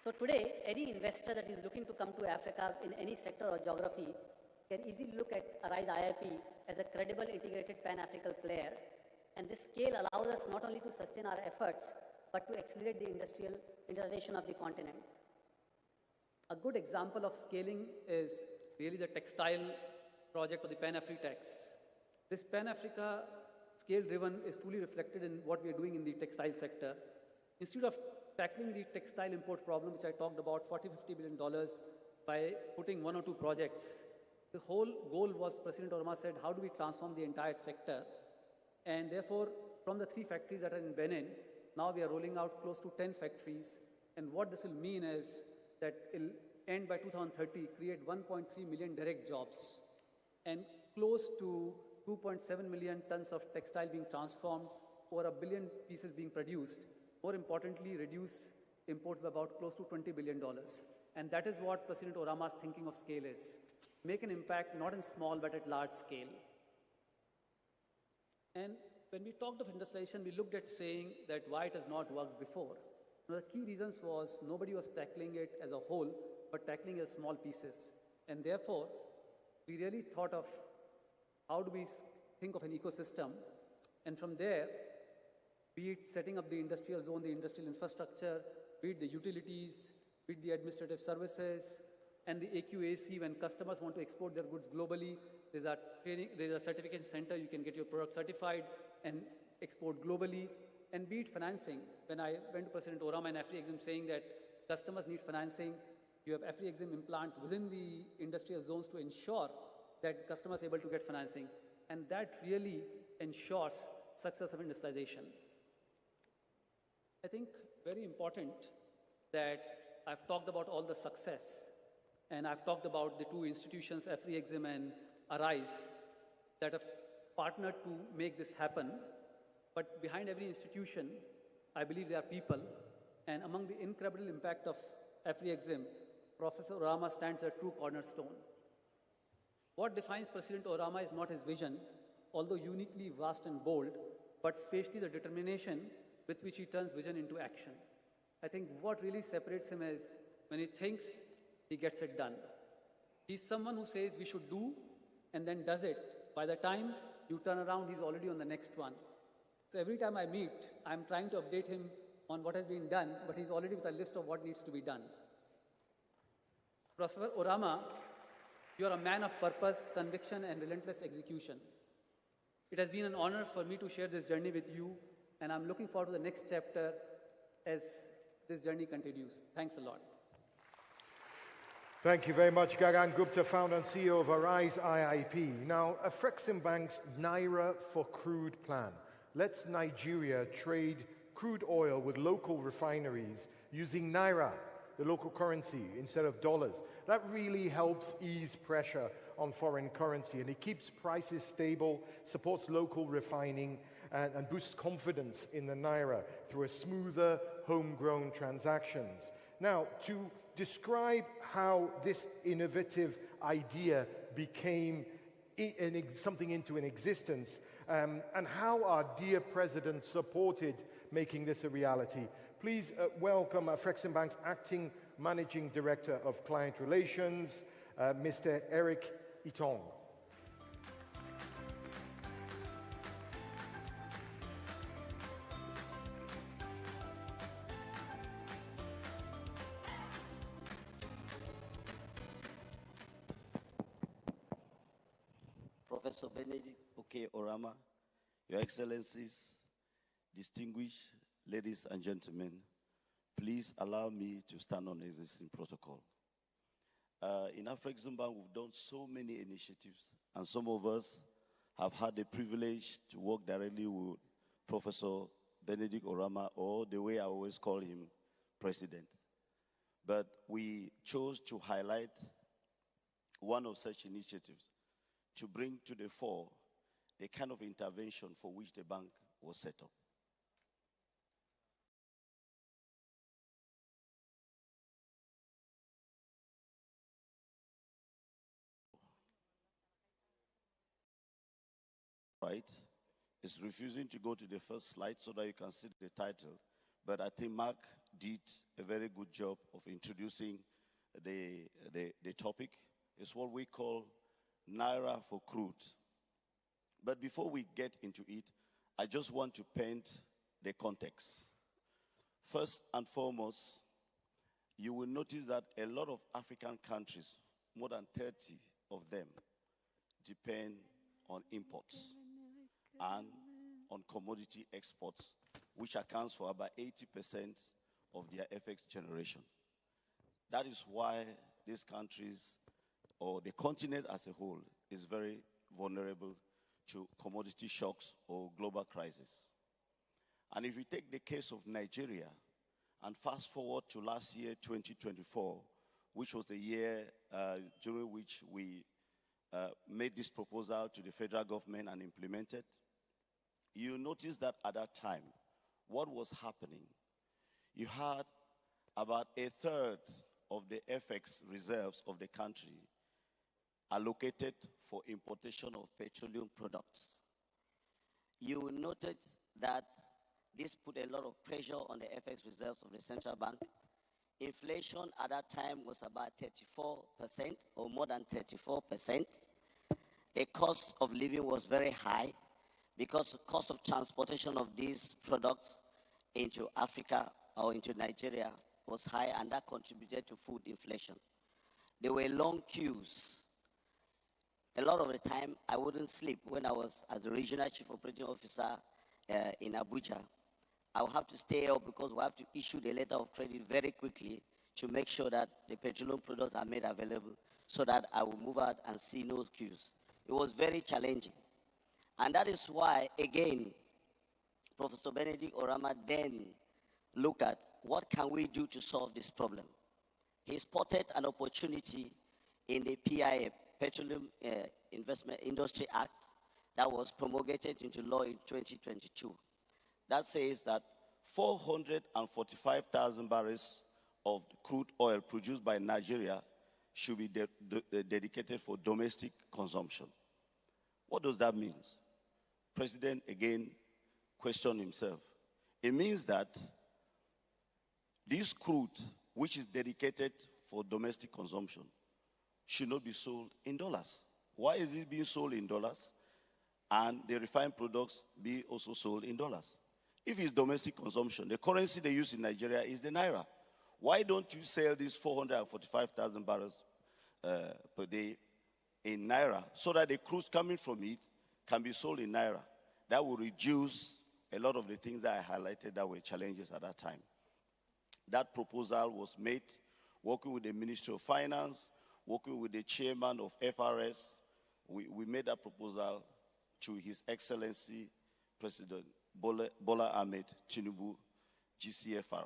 So today, any investor that is looking to come to Africa in any sector or geography can easily look at Arise IIP as a credible integrated Pan-African player. And this scale allows us not only to sustain our efforts, but to accelerate the industrialization of the continent. A good example of scaling is really the textile project of the Pan-Afritex. This Pan-Africa scale-driven is truly reflected in what we are doing in the textile sector. Instead of tackling the textile import problem, which I talked about, $40–50 billion by putting 1 or 2 projects, the whole goal was, President Oramah said, how do we transform the entire sector? And therefore, from the 3 factories that are in Benin, now we are rolling out close to 10 factories. And what this will mean is that it will end by 2030, create 1.3 million direct jobs and close to 2.7 million tons of textile being transformed, over 1 billion pieces being produced. More importantly, reduce imports by about close to $20 billion. And that is what President Oramah's thinking of scale is. Make an impact not in small, but at large scale. And when we talked of industrialization, we looked at saying that why it has not worked before. One of the key reasons was nobody was tackling it as a whole, but tackling it as small pieces. And therefore, we really thought of how do we think of an ecosystem. And from there, be it setting up the industrial zone, the industrial infrastructure, be it the utilities, be it the administrative services, and the AQAC when customers want to export their goods globally. There's a certification center, you can get your product certified and export globally. And be it financing, when I went to President Oramah and AfriExim saying that customers need financing, you have AfriExim implant within the industrial zones to ensure that customers are able to get financing. And that really ensures success of industrialization. I think very important that I've talked about all the success, and I've talked about the 2 institutions, AfriExim and Arise, that have partnered to make this happen. But behind every institution, I believe there are people, and among the incredible impact of AfriExim, Professor Oramah stands as a true cornerstone. What defines President Oramah is not his vision, although uniquely vast and bold, but especially the determination with which he turns vision into action. I think what really separates him is when he thinks, he gets it done. He's someone who says we should do and then does it. By the time you turn around, he's already on the next one. So every time I meet, I'm trying to update him on what has been done, but he's already with a list of what needs to be done. Professor Oramah, you are a man of purpose, conviction, and relentless execution. It has been an honor for me to share this journey with you, and I'm looking forward to the next chapter as this journey continues. Thanks a lot. Thank you very much, Gagan Gupta, founder and CEO of Arise IIP. Now, Afreximbank's Naira for Crude plan lets Nigeria trade crude oil with local refineries using Naira, the local currency, instead of dollars. That really helps ease pressure on foreign currency, and it keeps prices stable, supports local refining, and boosts confidence in the Naira through a smoother, homegrown transactions. Now, to describe how this innovative idea became something into an existence, and how our dear president supported making this a reality, please welcome Afreximbank's acting managing director of client relations, Mr. Eric Itong. Professor Benedict Oramah, Your Excellencies, distinguished ladies and gentlemen, please allow me to stand on the existing protocol. In Afreximbank, we've done so many initiatives, and some of us have had the privilege to work directly with Professor Benedict Oramah, or the way I always call him, President. But we chose to highlight one of such initiatives to bring to the fore the kind of intervention for which the bank was set up. Right, is refusing to go to the first slide so that you can see the title. But I think Mark did a very good job of introducing the topic. It's what we call Naira for Crude. But before we get into it, I just want to paint the context. First and foremost, you will notice that a lot of African countries, more than 30 of them, depend on imports and on commodity exports, which accounts for about 80% of their FX generation. That is why these countries, or the continent as a whole, is very vulnerable to commodity shocks or global crisis. And if you take the case of Nigeria, and fast forward to last year, 2024, which was the year during which we made this proposal to the federal government and implemented, you notice that at that time, what was happening? You had about a third of the FX reserves of the country allocated for importation of petroleum products. You will notice that this put a lot of pressure on the FX reserves of the central bank. Inflation at that time was about 34% or more than 34%. The cost of living was very high because the cost of transportation of these products into Africa or into Nigeria was high, and that contributed to food inflation. There were long queues. A lot of the time, I wouldn't sleep when I was as the regional chief operating officer in Abuja. I would have to stay up because we have to issue the letter of credit very quickly to make sure that the petroleum products are made available so that I will move out and see no queues. It was very challenging. And that is why, again, Professor Benedict Oramah then looked at what can we do to solve this problem. He spotted an opportunity in the PIA, Petroleum Investment Industry Act, that was promulgated into law in 2022. That says that 445,000 barrels of crude oil produced by Nigeria should be dedicated for domestic consumption. What does that mean? President again questioned himself. It means that this crude, which is dedicated for domestic consumption, should not be sold in dollars. Why is it being sold in dollars and the refined products be also sold in dollars? If it's domestic consumption, the currency they use in Nigeria is the naira. Why don't you sell these 445,000 barrels per day in naira so that the crude coming from it can be sold in naira? That will reduce a lot of the things that I highlighted that were challenges at that time. That proposal was made working with the Ministry of Finance, working with the chairman of FRS. We made that proposal to His Excellency President Bola Ahmed Tinubu, GCFR.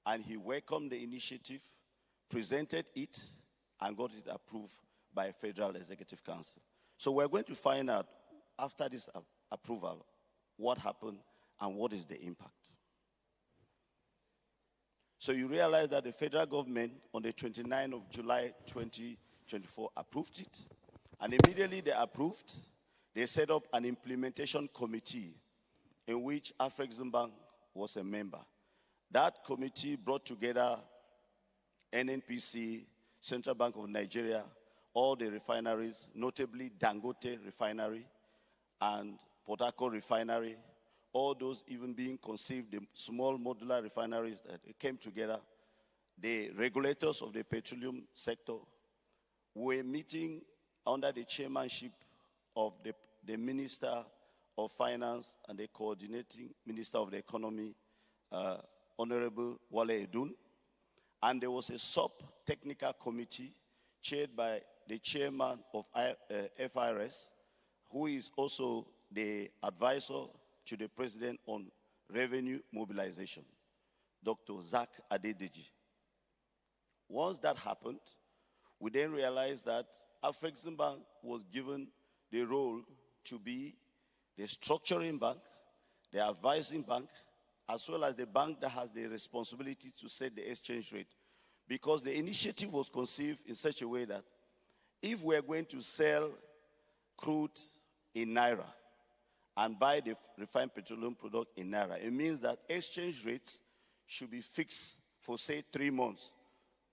And he welcomed the initiative, presented it, and got it approved by Federal Executive Council. So we're going to find out, after this approval, what happened and what is the impact. So you realize that the federal government, on the 29th of July 2024, approved it. And immediately they approved, they set up an implementation committee in which Afreximbank was a member. That committee brought together NNPC, Central Bank of Nigeria, all the refineries, notably Dangote Refinery and Port Harcourt Refinery, all those even being conceived, the small modular refineries that came together, the regulators of the petroleum sector were meeting under the chairmanship of the Minister of Finance and the coordinating Minister of the Economy, Honorable Wale Edun. And there was a sub-technical committee chaired by the chairman of FRS, who is also the advisor to the president on revenue mobilization, Dr. Zach Adedeji. Once that happened, we then realized that Afreximbank was given the role to be the structuring bank, the advising bank, as well as the bank that has the responsibility to set the exchange rate. Because the initiative was conceived in such a way that if we're going to sell crude in naira and buy the refined petroleum product in naira, it means that exchange rates should be fixed for, say, 3 months.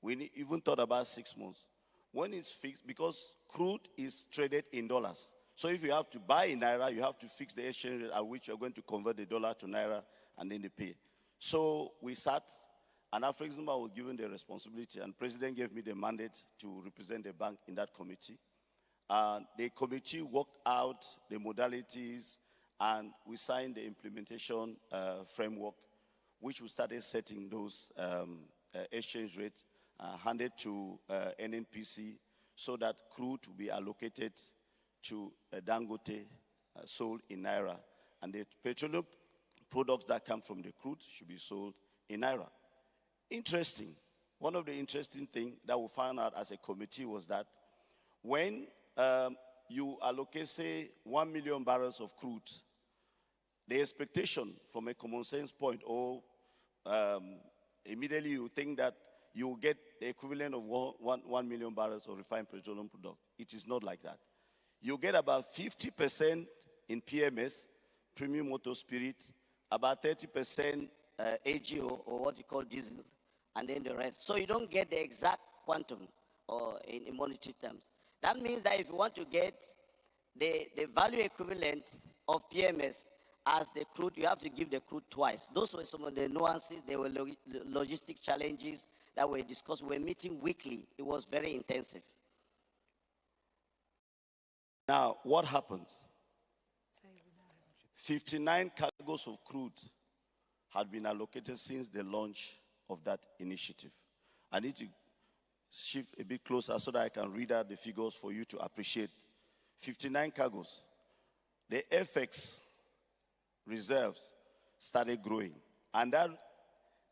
We even thought about 6 months. When it's fixed, because crude is traded in dollars. So if you have to buy in naira, you have to fix the exchange rate at which you're going to convert the dollar to naira and then they pay. So we sat, and Afreximbank was given the responsibility, and the president gave me the mandate to represent the bank in that committee. And the committee worked out the modalities, and we signed the implementation framework, which we started setting those exchange rates, handed to NNPC, so that crude will be allocated to Dangote, sold in naira, and the petroleum products that come from the crude should be sold in naira. Interesting. One of the interesting things that we found out as a committee was that when you allocate, say, 1 million barrels of crude, the expectation from a common sense point, or immediately you think that you will get the equivalent of 1 million barrels of refined petroleum product. It is not like that. You get about 50% in PMS, premium motor spirit, about 30% AGO, or what you call diesel, and then the rest. So you don't get the exact quantum or in monetary terms. That means that if you want to get the value equivalent of PMS as the crude, you have to give the crude twice. Those were some of the nuances. There were logistic challenges that were discussed. We were meeting weekly. It was very intensive. Now, what happens? 59 cargoes of crude had been allocated since the launch of that initiative. I need to shift a bit closer so that I can read out the figures for you to appreciate. 59 cargoes. The FX reserves started growing, and that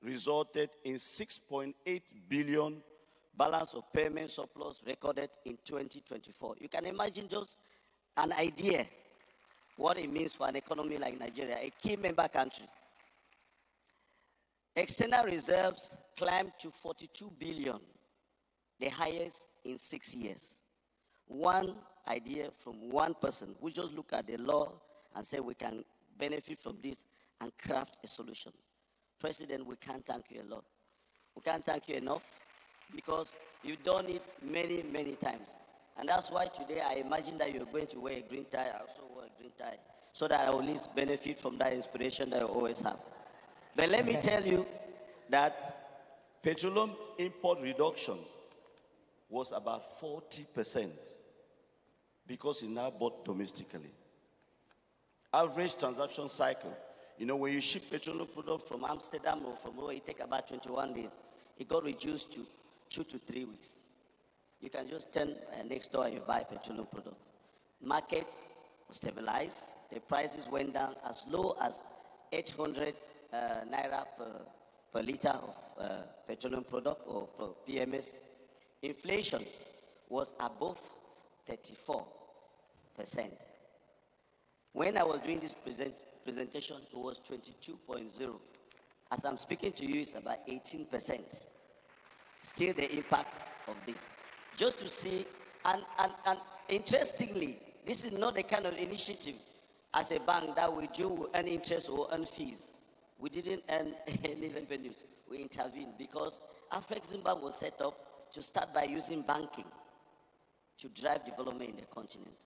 resulted in 6.8 billion balance of payment surplus recorded in 2024. You can imagine just an idea what it means for an economy like Nigeria, a key member country. External reserves climbed to 42 billion, the highest in 6 years. One idea from one person who just looked at the law and said we can benefit from this, and craft a solution. President, we can't thank you a lot. We can't thank you enough because you've done it many, many times. And that's why today I imagine that you're going to wear a green tie. I also wear a green tie so that I will at least benefit from that inspiration that you always have. But let me tell you that petroleum import reduction was about 40% because it now bought domestically. Average transaction cycle, you know, when you ship petroleum product from Amsterdam or from where it take about 21 days, it got reduced to 2 to 3 weeks. You can just turn next door and you buy petroleum product. Market stabilized. The prices went down as low as 800 naira per liter of petroleum product or per PMS. Inflation was above 34%. When I was doing this presentation, it was 22.0. As I'm speaking to you, it's about 18%. Still the impact of this. Just to see, and interestingly, this is not the kind of initiative as a bank that we do earn interest or earn fees. We didn't earn any revenues. We intervened because Afreximbank was set up to start by using banking to drive development in the continent.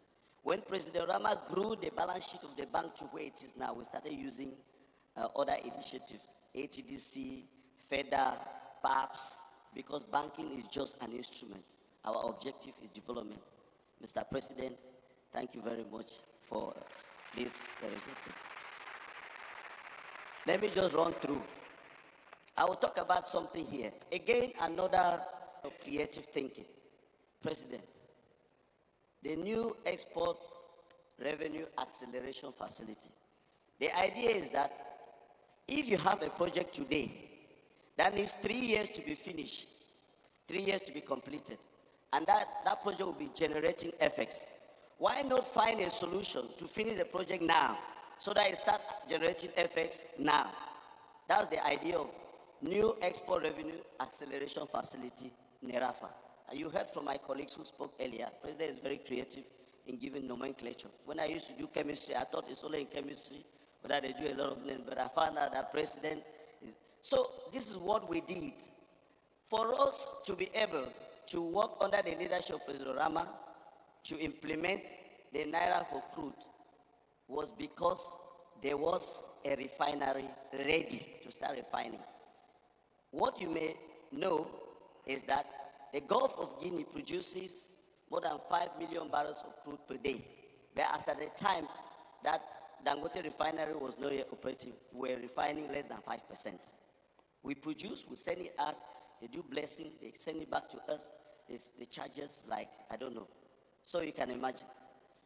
When President Oramah grew the balance sheet of the bank to where it is now, we started using other initiatives, ATDC, FEDA, PAPS, because banking is just an instrument. Our objective is development. Mr. President, thank you very much for this very good thing. Let me just run through. I will talk about something here. Again, another of creative thinking. President, the new export revenue acceleration facility. The idea is that if you have a project today that needs 3 years to be finished, 3 years to be completed, and that project will be generating effects, why not find a solution to finish the project now so that it starts generating effects now? That's the idea of new export revenue acceleration facility, NERAFA. And you heard from my colleagues who spoke earlier, President is very creative in giving nomenclature. When I used to do chemistry, I thought it's only in chemistry, but they do a lot of names, but I found out that President is... So this is what we did. For us to be able to work under the leadership of President Oramah to implement the Naira for crude was because there was a refinery ready to start refining. What you may know is that the Gulf of Guinea produces more than 5 million barrels of crude per day. But as at the time that Dangote refinery was not yet operating, we were refining less than 5%. We produce, we send it out, they do blessing, they send it back to us, they charge us like, I don't know. So you can imagine.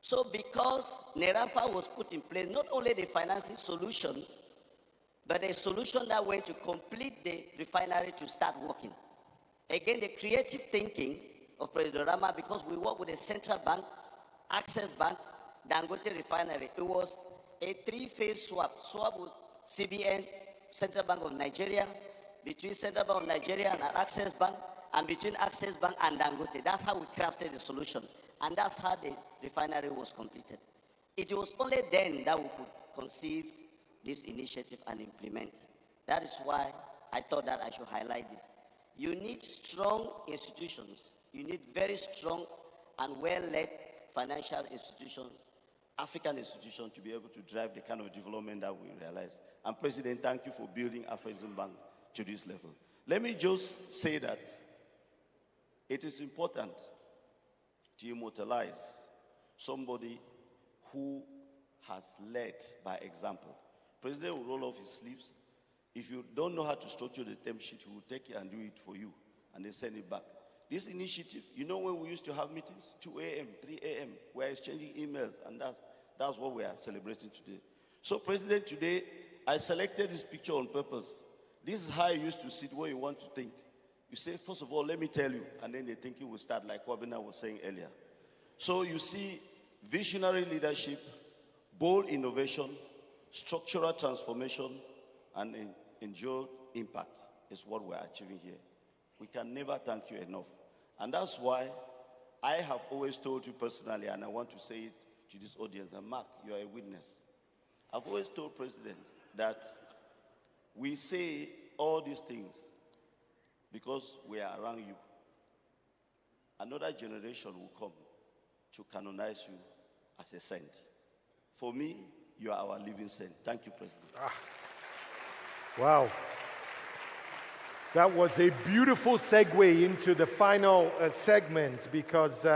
So because NERAFA was put in place, not only the financing solution, but a solution that went to complete the refinery to start working. Again, the creative thinking of President Oramah, because we work with the central bank, Access Bank, Dangote refinery. It was a 3-phase swap with CBN, Central Bank of Nigeria, between Central Bank of Nigeria and Access Bank, and between Access Bank and Dangote. That's how we crafted the solution. And that's how the refinery was completed. It was only then that we could conceive this initiative and implement. That is why I thought that I should highlight this. You need strong institutions. You need very strong and well-led financial institutions, African institutions, to be able to drive the kind of development that we realize. And President, thank you for building Afreximbank to this level. Let me just say that it is important to immortalize somebody who has led by example. President will roll off his sleeves. If you don't know how to structure the term sheet, he will take it and do it for you, and then send it back. This initiative, you know when we used to have meetings, 2 a.m., 3 a.m., we're exchanging emails, and that's what we are celebrating today. So, President, today, I selected this picture on purpose. This is how you used to sit where you want to think. You say, first of all, let me tell you, and then the thinking will start like Wabena was saying earlier. So you see visionary leadership, bold innovation, structural transformation, and enduring impact is what we're achieving here. We can never thank you enough. And that's why I have always told you personally, and I want to say it to this audience, and Mark, you are a witness. I've always told President that we say all these things because we are around you. Another generation will come to canonize you as a saint. For me, you are our living saint. Thank you, President. Wow. That was a beautiful segue into the final segment, because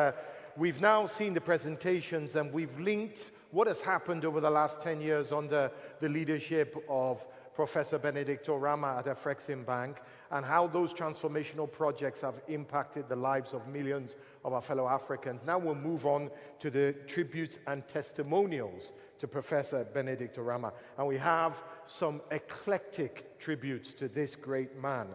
we've now seen the presentations and we've linked what has happened over the last 10 years under the leadership of Professor Benedict Oramah at Afreximbank, and how those transformational projects have impacted the lives of millions of our fellow Africans. Now we'll move on to the tributes and testimonials to Professor Benedict Oramah. And we have some eclectic tributes to this great man.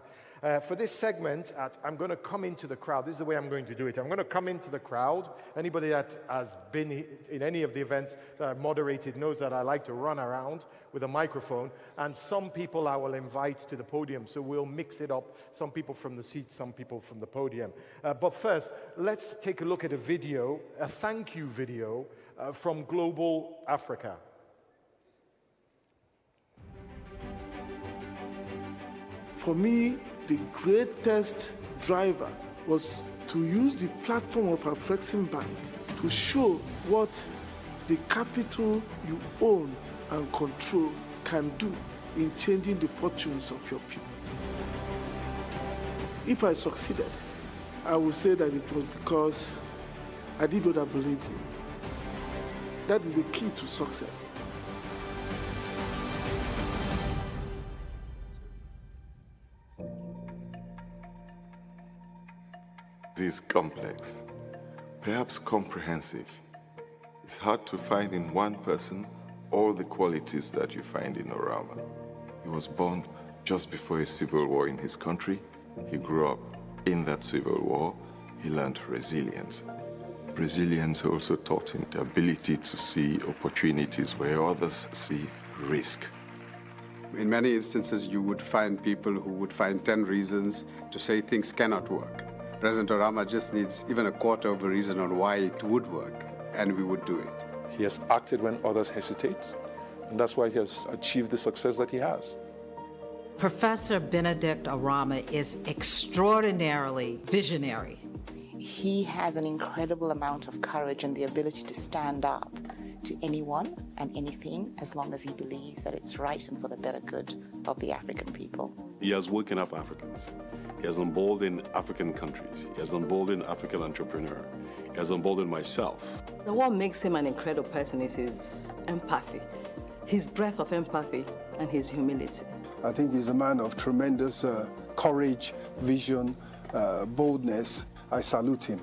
For this segment, I'm going to come into the crowd. This is the way I'm going to do it. I'm going to come into the crowd. Anybody that has been in any of the events that I've moderated knows that I like to run around with a microphone. And some people I will invite to the podium. So we'll mix it up. Some people from the seats, some people from the podium. But first, let's take a look at a video, a thank you video from Global Africa. For me, the greatest driver was to use the platform of Afreximbank to show what the capital you own and control can do in changing the fortunes of your people. If I succeeded, I would say that it was because I did what I believed in. That is the key to success. This complex, perhaps comprehensive. It's hard to find in one person all the qualities that you find in Oramah. He was born just before a civil war in his country. He grew up in that civil war. He learned resilience. Resilience also taught him the ability to see opportunities where others see risk. In many instances, you would find people who would find 10 reasons to say things cannot work. President Oramah just needs even a quarter of a reason on why it would work, and we would do it. He has acted when others hesitate, and that's why he has achieved the success that he has. Professor Benedict Oramah is extraordinarily visionary. He has an incredible amount of courage and the ability to stand up to anyone and anything as long as he believes that it's right and for the better good of the African people. He has woken up Africans. He has emboldened African countries. He has emboldened African entrepreneurs. He has emboldened myself. What makes him an incredible person is his empathy, his breadth of empathy, and his humility. I think he's a man of tremendous courage, vision, boldness. I salute him.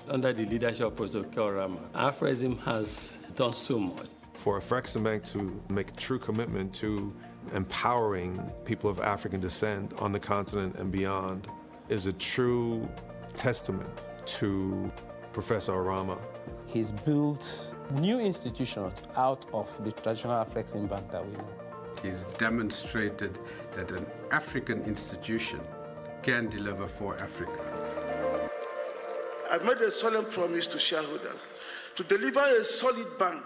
Under the leadership of Professor Oramah, Afrexim has done so much. For Afreximbank to make a true commitment to empowering people of African descent on the continent and beyond is a true testament to Professor Oramah. He's built new institutions out of the traditional Afreximbank that we know. He's demonstrated that an African institution can deliver for Africa. I made a solemn promise to shareholders to deliver a solid bank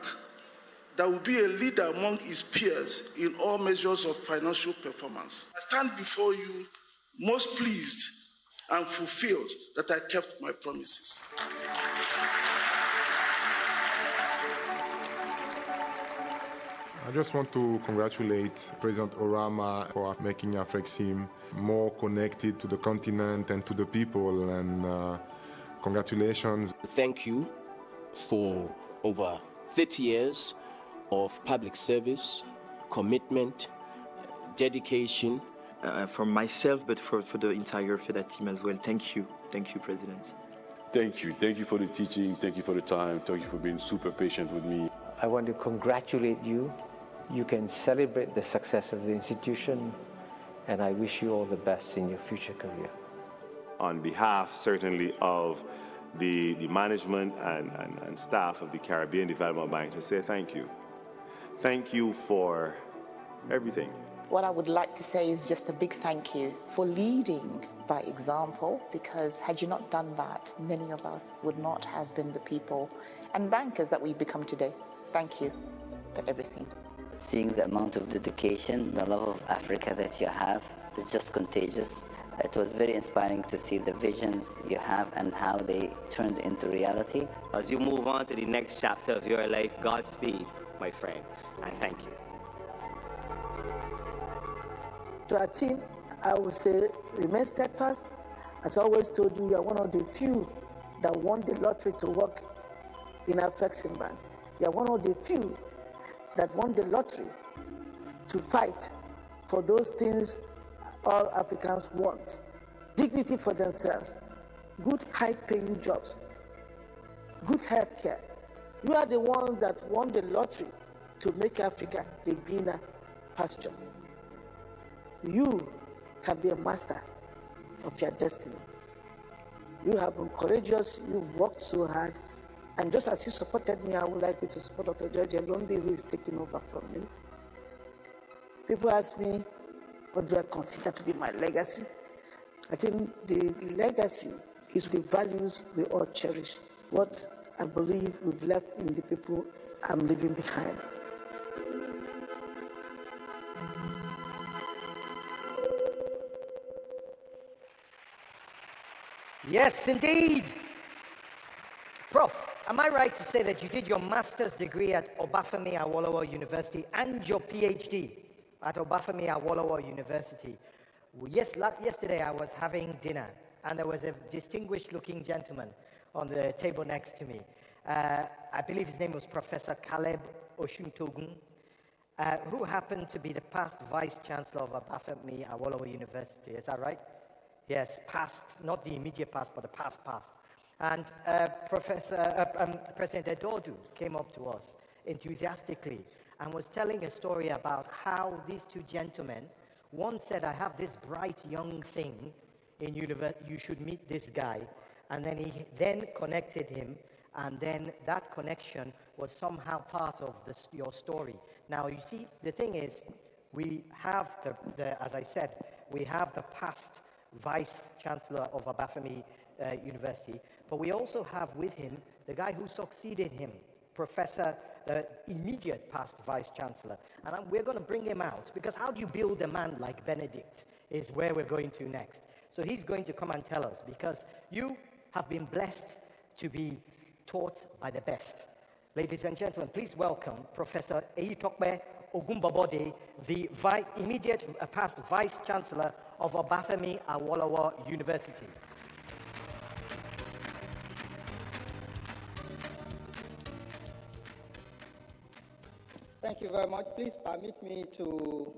that will be a leader among his peers in all measures of financial performance. I stand before you most pleased and fulfilled that I kept my promises. I just want to congratulate President Oramah for making Afrexim more connected to the continent and to the people, and congratulations. Thank you for over 30 years of public service, commitment, dedication. For myself, but for the entire FEDA team as well. Thank you. Thank you, President. Thank you. Thank you for the teaching. Thank you for the time. Thank you for being super patient with me. I want to congratulate you. You can celebrate the success of the institution, and I wish you all the best in your future career. On behalf, certainly, of the management and staff of the Caribbean Development Bank, to say thank you. Thank you for everything. What I would like to say is just a big thank you for leading by example, because had you not done that, many of us would not have been the people and bankers that we've become today. Thank you for everything. seeing the amount of dedication, the love of Africa that you have. It's just contagious. It was very inspiring to see the visions you have and how they turned into reality. As you move on to the next chapter of your life, Godspeed, my friend, and thank you. To our team, I would say remain steadfast. As I always told you, you are one of the few that won the lottery to work in Afrexim Bank. You are one of the few that won the lottery to fight for those things all Africans want. Dignity for themselves, good high-paying jobs, good health care. You are the ones that won the lottery to make Africa the greener pasture. You can be a master of your destiny. You have been courageous, you've worked so hard, and just as you supported me, I would like you to support Dr. George Elombi, who is taking over from me. People ask me, what do I consider to be my legacy? I think the legacy is the values we all cherish, what I believe we've left in the people I'm leaving behind. Yes, indeed. Prof, am I right to say that you did your master's degree at Obafemi Awolowo University and your PhD at Obafemi Awolowo University? Yesterday I was having dinner and there was a distinguished-looking gentleman on the table next to me. I believe his name was Professor Caleb Oshuntogun, who happened to be the past Vice-Chancellor of Obafemi Awolowo University. Is that right? Yes, past, not the immediate past, but the past. And President Edodu came up to us enthusiastically and was telling a story about how these two gentlemen, one said, I have this bright young thing in university, you should meet this guy. And then he then connected him, and then that connection was somehow part of your story. Now, you see, the thing is, we have as I said, we have the past Vice-Chancellor of Obafemi University, but we also have with him the guy who succeeded him, Professor, the immediate past Vice-Chancellor. And we're going to bring him out, because how do you build a man like Benedict is where we're going to next. So he's going to come and tell us, because you have been blessed to be taught by the best. Ladies and gentlemen, please welcome Professor Eyitokpe Ogunbobode, the immediate past Vice-Chancellor of Obafemi Awolowo University. Thank you very much. Please permit me to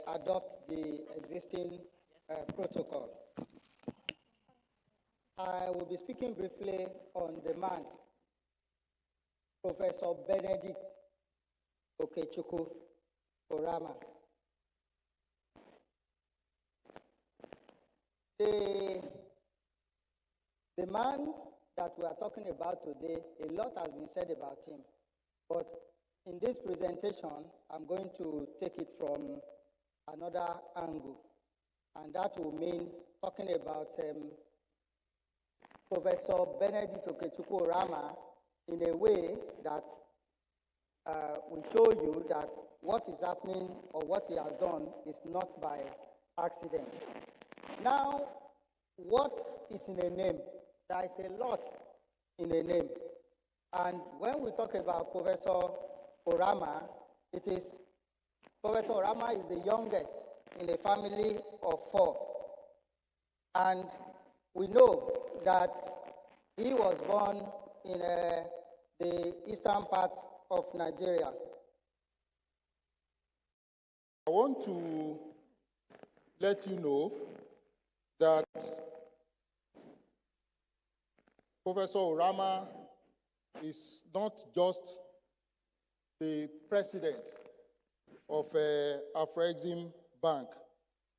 adopt the existing protocol. I will be speaking briefly on the man, Professor Benedict Okechukwu Oramah. The man that we are talking about today, a lot has been said about him, but in this presentation, I'm going to take it from another angle, and that will mean talking about Professor Benedict Okechukwu Oramah in a way that will show you that what is happening or what he has done is not by accident. Now, what is in a name? There is a lot in a name. And when we talk about Professor Oramah, Professor Oramah is the youngest in a family of 4. And we know that he was born in the eastern part of Nigeria. I want to let you know that Professor Oramah is not just the president of Afrexim Bank,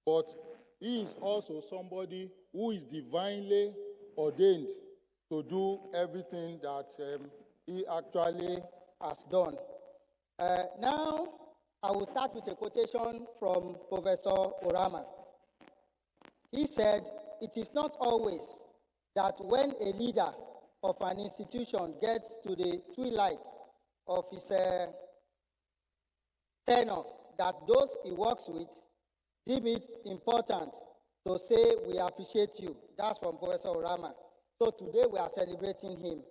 but he is also somebody who is divinely ordained to do everything that he actually has done. Now, I will start with a quotation from Professor Oramah. He said, "It is not always that when a leader of an institution gets to the twilight of his tenor that those he works with deem it important to say we appreciate you. That's from Professor Oramah. So today we are celebrating him.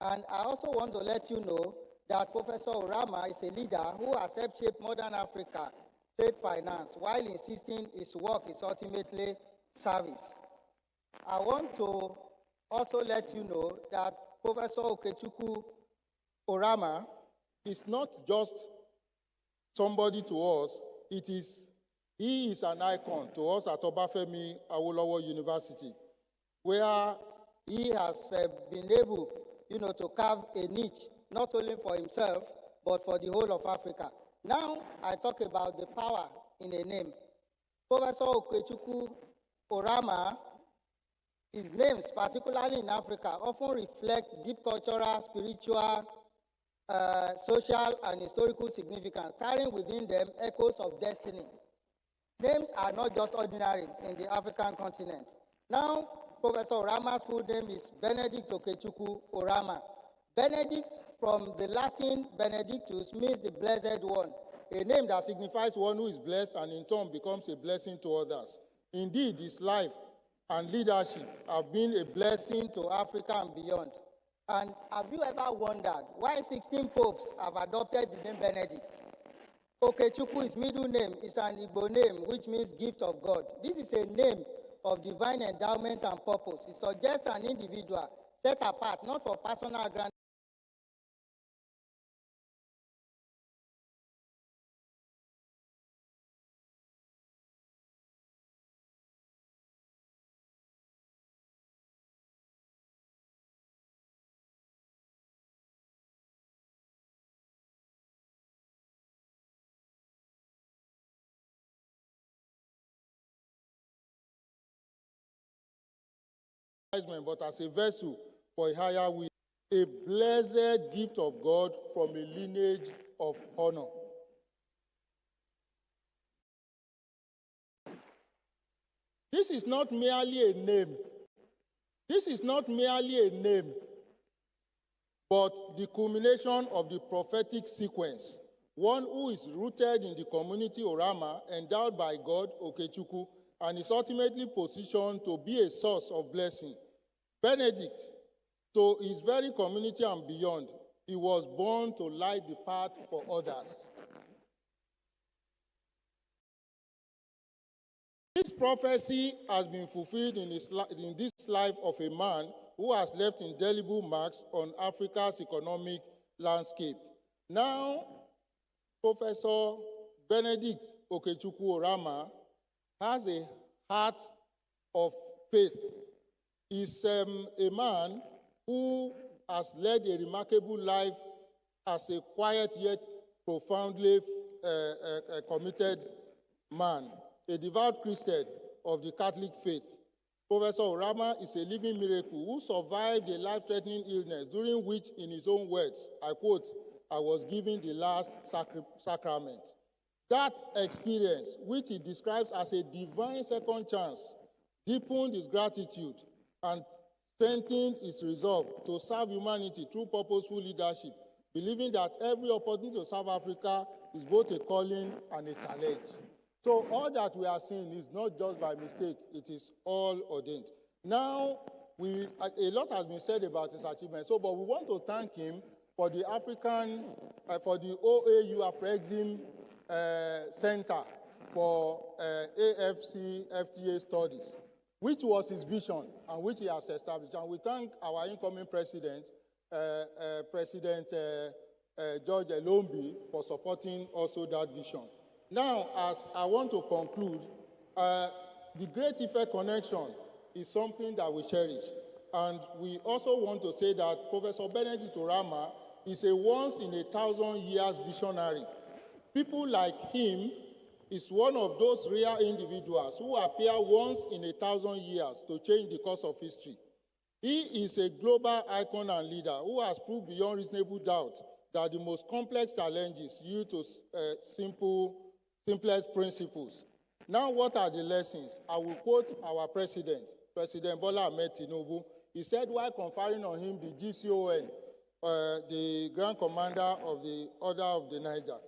And I also want to let you know that Professor Oramah is a leader who has helped shape modern Africa trade finance while insisting his work is ultimately service. I want to also let you know that Professor Okechukwu Oramah is not just somebody to us, he is an icon to us at Obafemi Awolowo University, where he has been able, to carve a niche, not only for himself, but for the whole of Africa. Now, I talk about the power in a name. Professor Okechukwu Oramah, his names, particularly in Africa, often reflect deep cultural, spiritual, social, and historical significance, carrying within them echoes of destiny. Names are not just ordinary in the African continent. Now, Professor Oramah's full name is Benedict Okechukwu Oramah. Benedict, from the Latin Benedictus, means the blessed one, a name that signifies one who is blessed and in turn becomes a blessing to others. Indeed, his life and leadership have been a blessing to Africa and beyond. And have you ever wondered why 16 popes have adopted the name Benedict? Okechukwu, his middle name, is an Igbo name, which means gift of God. This is a name of divine endowment and purpose. It suggests an individual set apart, not for personal grandeur. But as a vessel for a higher will, a blessed gift of God from a lineage of honor. This is not merely a name. This is not merely a name, but the culmination of the prophetic sequence. One who is rooted in the community Oramah, endowed by God, Okechukwu, and is ultimately positioned to be a source of blessing. Benedict, to his very community and beyond, he was born to light the path for others. This prophecy has been fulfilled in this life of a man who has left indelible marks on Africa's economic landscape. Now, Professor Benedict Okechukwu Oramah has a heart of faith. He's a man who has led a remarkable life as a quiet yet profoundly committed man, a devout Christian of the Catholic faith. Professor Oramah is a living miracle who survived a life-threatening illness during which, in his own words, I quote, "I was given the last sacrament." That experience, which he describes as a divine second chance, deepened his gratitude and strengthened his resolve to serve humanity through purposeful leadership, believing that every opportunity to serve Africa is both a calling and a challenge. So all that we are seeing is not just by mistake, it is all ordained. Now, a lot has been said about his achievements, but we want to thank him for the for the OAU Afrexim Center for AFC FTA Studies, which was his vision and which he has established. And we thank our incoming president, President George Elombi, for supporting also that vision. Now, as I want to conclude, the Great Ife connection is something that we cherish. And we also want to say that Professor Benedict Oramah is a once-in-a-thousand-years visionary. People like him is one of those rare individuals who appear once in 1,000 years to change the course of history. He is a global icon and leader who has proved beyond reasonable doubt that the most complex challenges yield to simplest principles. Now, what are the lessons? I will quote our president, President Bola Ahmed Tinubu. He said while conferring on him the GCON, the Grand Commander of the Order of the Niger,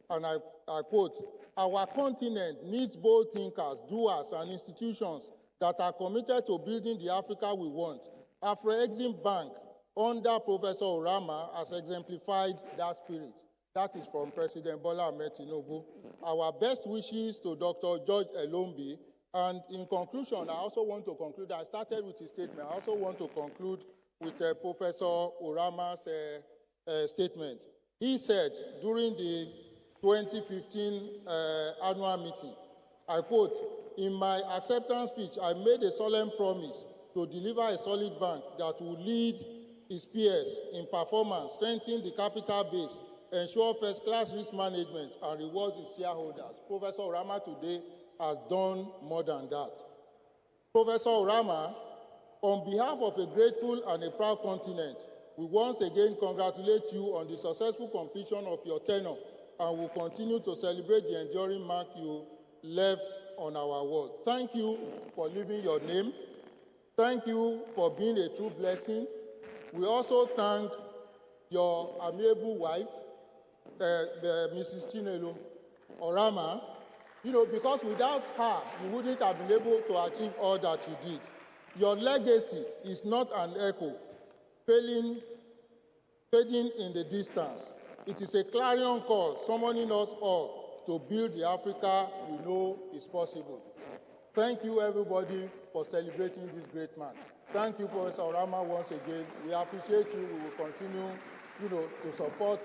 and I quote, "Our continent needs bold thinkers, doers, and institutions that are committed to building the Africa we want. Afro-Exim Bank, under Professor Oramah, has exemplified that spirit." That is from President Bola Ahmed Tinubu. Our best wishes to Dr. George Elombi. And in conclusion, I also want to conclude, I started with his statement, I also want to conclude with Professor Oramah's statement. He said during the 2015 annual meeting, I quote, "In my acceptance speech, I made a solemn promise to deliver a solid bank that will lead its peers in performance, strengthen the capital base, ensure first-class risk management, and reward its shareholders." Professor Oramah today has done more than that. Professor Oramah, on behalf of a grateful and a proud continent, we once again congratulate you on the successful completion of your tenure and will continue to celebrate the enduring mark you left on our world. Thank you for leaving your name. Thank you for being a true blessing. We also thank your amiable wife, Mrs. Chinelo Oramah, because without her, you wouldn't have been able to achieve all that you did. Your legacy is not an echo, fading in the distance. It is a clarion call summoning us all to build the Africa we know is possible. Thank you, everybody, for celebrating this great man. Thank you, Professor Oramah, once again. We appreciate you. We will continue, to support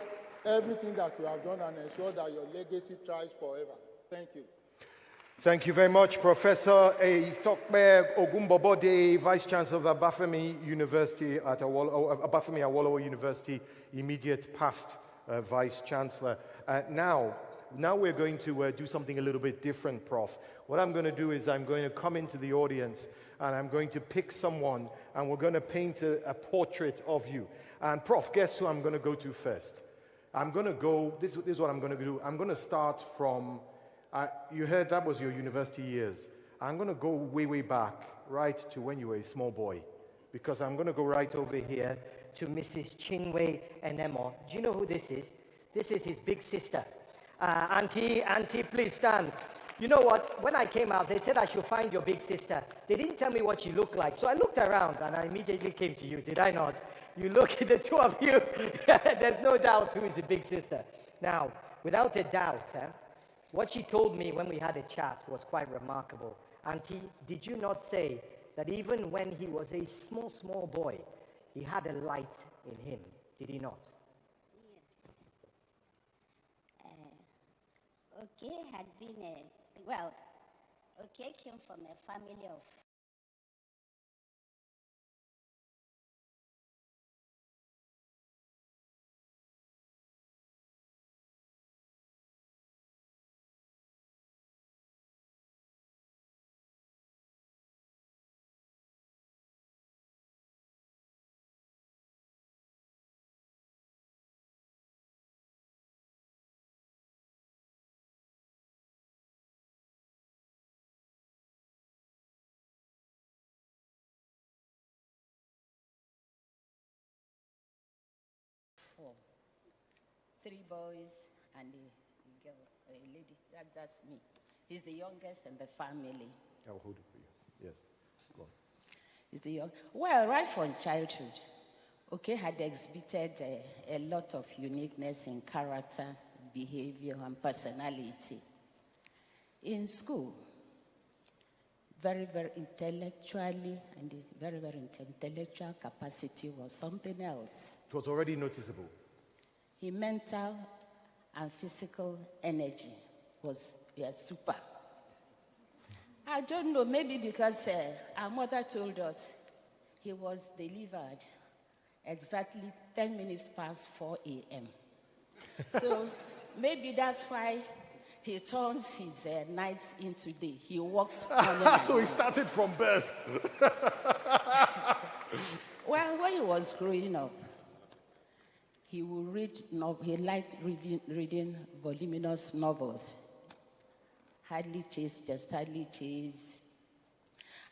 everything that you have done and ensure that your legacy thrives forever. Thank you. Thank you very much, Professor Tokbe Ogunbobode, Vice Chancellor of Abafemi University at Abafemi Awolowo University, immediate past Vice Chancellor. Now we're going to do something a little bit different, Prof. What I'm going to do is I'm going to come into the audience and I'm going to pick someone and we're going to paint a portrait of you. And Prof, guess who I'm going to go to first? I'm going to go, this is what I'm going to do. I'm going to start from, you heard that was your university years. I'm going to go way, way back, right to when you were a small boy. Because I'm going to go right over here to Mrs. Chinwe Enemo. Do you know who this is? This is his big sister. Auntie, please stand. You know what? When I came out, they said I should find your big sister. They didn't tell me what she looked like. So I looked around and I immediately came to you. Did I not? You look at the two of you. There's no doubt who is the big sister. Now, without a doubt, what she told me when we had a chat was quite remarkable. Auntie, did you not say that even when he was a small, small boy, he had a light in him? Did he not? Oke had been Oke came from a family of three boys and a girl, a lady. That's me. He's the youngest in the family. I'll hold it for you. Yes. Go on. He's the young. Well, right from childhood, Oke had exhibited a lot of uniqueness in character, behavior, and personality. In school, very, very intellectually, and his very, very intellectual capacity was something else. It was already noticeable. His mental and physical energy was super. I don't know, maybe because our mother told us he was delivered exactly 10 minutes past 4 a.m. So maybe that's why he turns his nights into day. He walks morning. So he started from birth. Well, when he was growing up, he would read, he liked reading voluminous novels. Hardly Chase, Just Hardly Chase.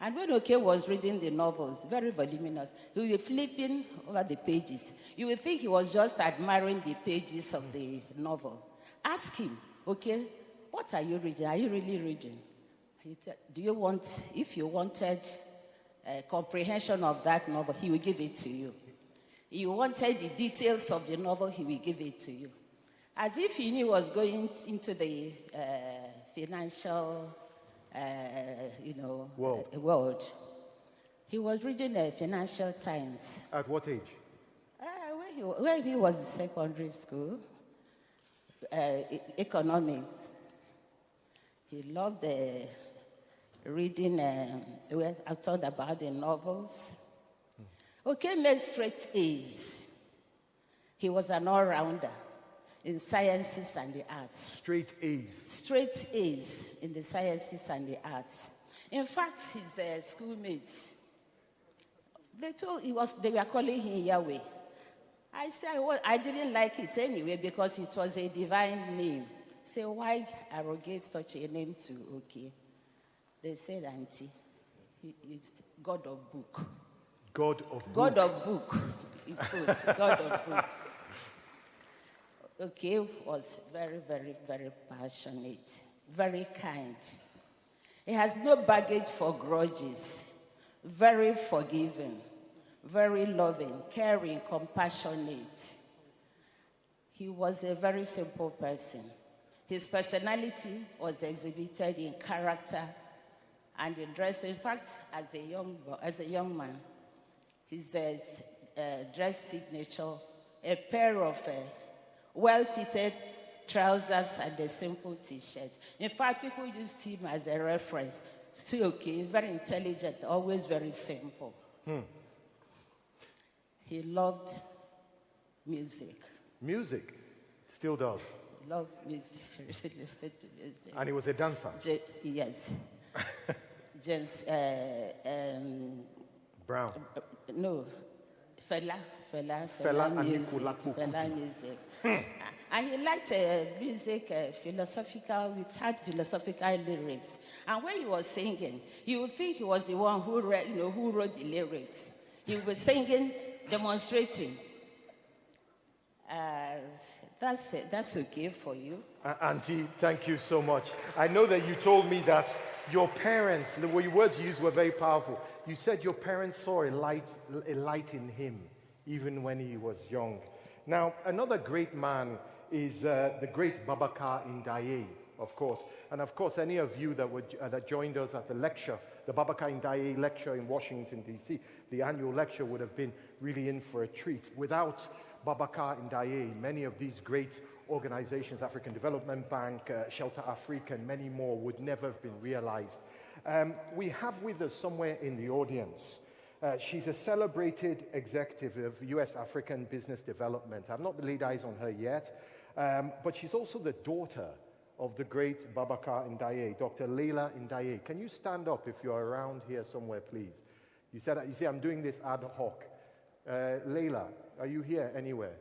And when Oke was reading the novels, very voluminous, he would be flipping over the pages. You would think he was just admiring the pages of the novel. Ask him, okay, what are you reading? Are you really reading? Do you want, if you wanted a comprehension of that novel, he will give it to you. You wanted the details of the novel, he will give it to you. As if he knew he was going into the financial, world. He was reading the Financial Times. At what age? When he was in secondary school, economics. He loved reading, I thought about the novels. Okay, made straight A's. He was an all-rounder in sciences and the arts. Straight A's? Straight A's in the sciences and the arts. In fact, his schoolmates, they were calling him Yahweh. I said, well, I didn't like it anyway because it was a divine name. I said, why arrogate such a name to okay? They said, Auntie, he's God of book. God of book. God of book. It was God of book. Okay, was very, very, very passionate, very kind. He has no baggage for grudges, very forgiving, very loving, caring, compassionate. He was a very simple person. His personality was exhibited in character and in dress. In fact, as a young man, his dress signature, a pair of well-fitted trousers and a simple T-shirt. In fact, people used him as a reference. Still okay, very intelligent, always very simple. He loved music. Music? Still does? Loved music. Listened to music. And he was a dancer? Yes. James Brown? No. Fela music. Fela music. And he liked music, which had philosophical lyrics. And when he was singing, you would think he was the one who wrote the lyrics. He was singing, demonstrating. That's okay for you. Auntie, thank you so much. I know that you told me that your parents, the words you used were very powerful. You said your parents saw a light in him, even when he was young. Now, another great man is the great Babakar Ndaye, of course. And of course, any of you that joined us at the lecture, the Babakar Ndaye lecture in Washington, D.C., the annual lecture would have been really in for a treat. Without Babakar Ndaye, many of these great organizations, African Development Bank, Shelter Africa, and many more would never have been realized. We have with us somewhere in the audience, she's a celebrated executive of U.S. African business development. I've not laid eyes on her yet, but she's also the daughter of the great Babakar Ndaye, Dr. Leila Ndaye. Can you stand up if you're around here somewhere, please? You see, I'm doing this ad hoc. Leila, are you here anywhere?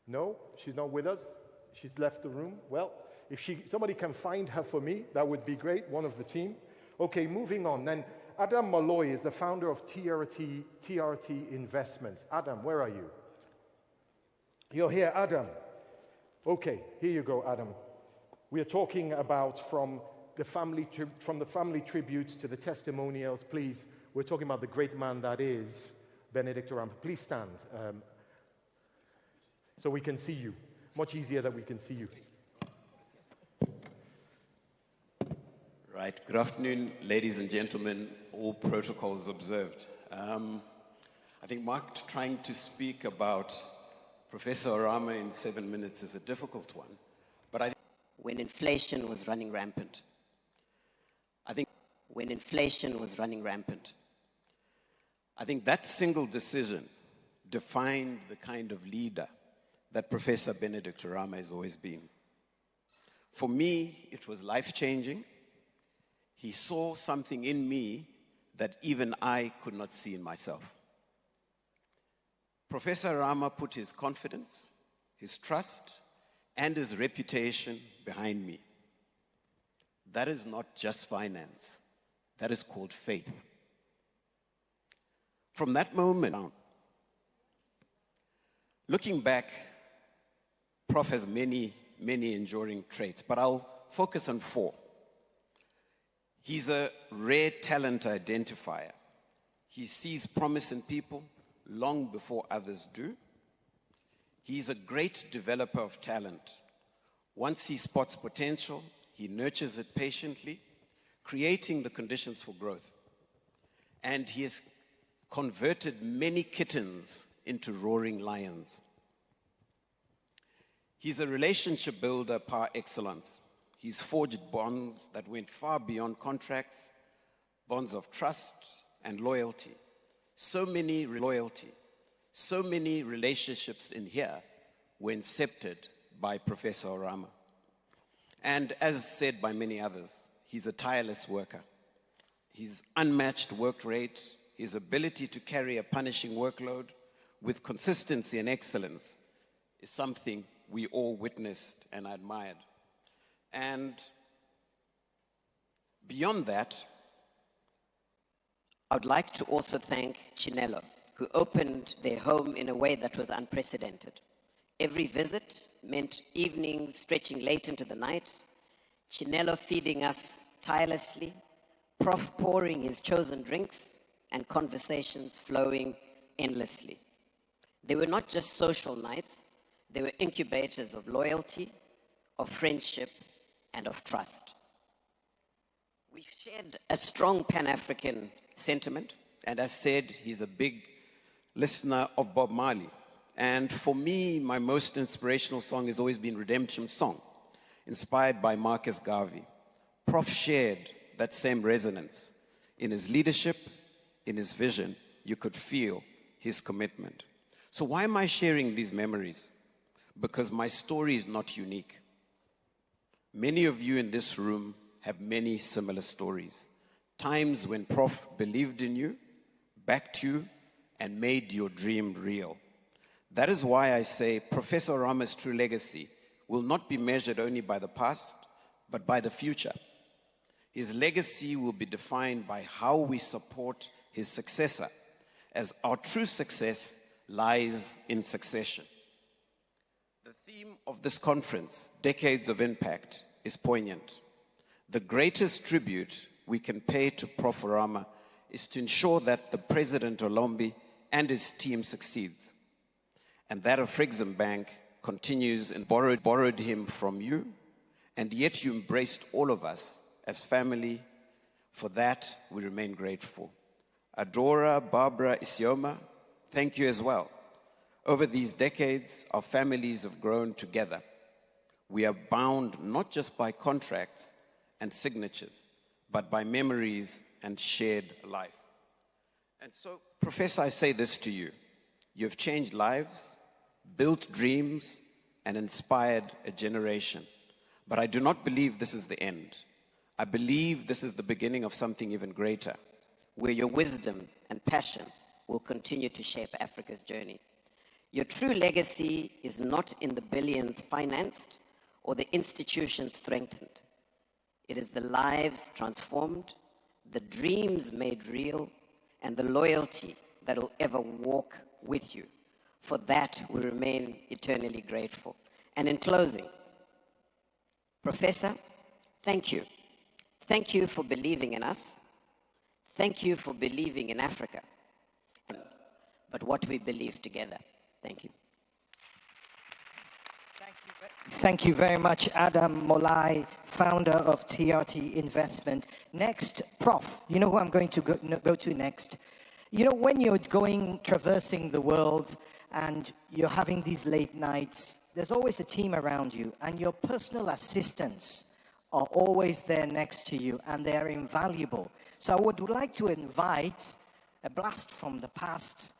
No? She's not with us? She's left the room? Well, if somebody can find her for me, that would be great, one of the team. Okay, moving on. Then Adam Malloy is the founder of TRT Investments. Adam, where are you? You're here, Adam. Okay, here you go, Adam. We are talking about from the family tributes to the testimonials. Please, we're talking about the great man that is Benedict Oramah. Please stand so we can see you. Much easier that we can see you. Right. Good afternoon, ladies and gentlemen. All protocols observed. I think Mark trying to speak about Professor Oramah in 7 minutes is a difficult one. But when inflation was running rampant, I think that single decision defined the kind of leader that Professor Benedict Oramah has always been. For me, it was life-changing. He saw something in me that even I could not see in myself. Professor Oramah put his confidence, his trust, and his reputation behind me. That is not just finance. That is called faith. From that moment on, looking back, Prof has many many enduring traits, but I'll focus on 4. He's a rare talent identifier. He sees promise in people long before others do. He's a great developer of talent. Once he spots potential, he nurtures it patiently, creating the conditions for growth. And he has converted many kittens into roaring lions. He's a relationship builder par excellence. He's forged bonds that went far beyond contracts, bonds of trust and loyalty. So many relationships in here were incepted by Professor Oramah. And as said by many others, he's a tireless worker. His unmatched work rate, his ability to carry a punishing workload with consistency and excellence is something we all witnessed and admired. And beyond that, I would like to also thank Chinelo, who opened their home in a way that was unprecedented. Every visit meant evenings stretching late into the night, Chinelo feeding us tirelessly, Prof pouring his chosen drinks, and conversations flowing endlessly. They were not just social nights, they were incubators of loyalty, of friendship, and of trust. We've shared a strong Pan-African sentiment, and as said, he's a big listener of Bob Marley. And for me, my most inspirational song has always been Redemption Song, inspired by Marcus Garvey. Prof shared that same resonance. In his leadership, in his vision, you could feel his commitment. So why am I sharing these memories? Because my story is not unique. Many of you in this room have many similar stories. Times when Prof believed in you, backed you, and made your dream real. That is why I say Professor Oramah's true legacy will not be measured only by the past, but by the future. His legacy will be defined by how we support his successor, as our true success lies in succession. The theme of this conference, Decades of Impact, is poignant. The greatest tribute we can pay to Prof. Oramah is to ensure that the President Olombi and his team succeeds, and that Afrexim Bank continues and borrowed him from you, and yet you embraced all of us as family. For that, we remain grateful. Adora, Barbara, Isioma, thank you as well. Over these decades, our families have grown together. We are bound not just by contracts and signatures, but by memories and shared life. And so, Professor, I say this to you. You have changed lives, built dreams, and inspired a generation. But I do not believe this is the end. I believe this is the beginning of something even greater, where your wisdom and passion will continue to shape Africa's journey. Your true legacy is not in the billions financed or the institutions strengthened. It is the lives transformed, the dreams made real, and the loyalty that will ever walk with you. For that, we remain eternally grateful. And in closing, Professor, thank you. Thank you for believing in us. Thank you for believing in Africa, but what we believe together. Thank you. Thank you very much, Adam Molai, founder of TRT Investment. Next, Prof. You know who I'm going to go to next? You know, when you're traversing the world and you're having these late nights, there's always a team around you, and your personal assistants are always there next to you, and they're invaluable. So I would like to invite a blast from the past.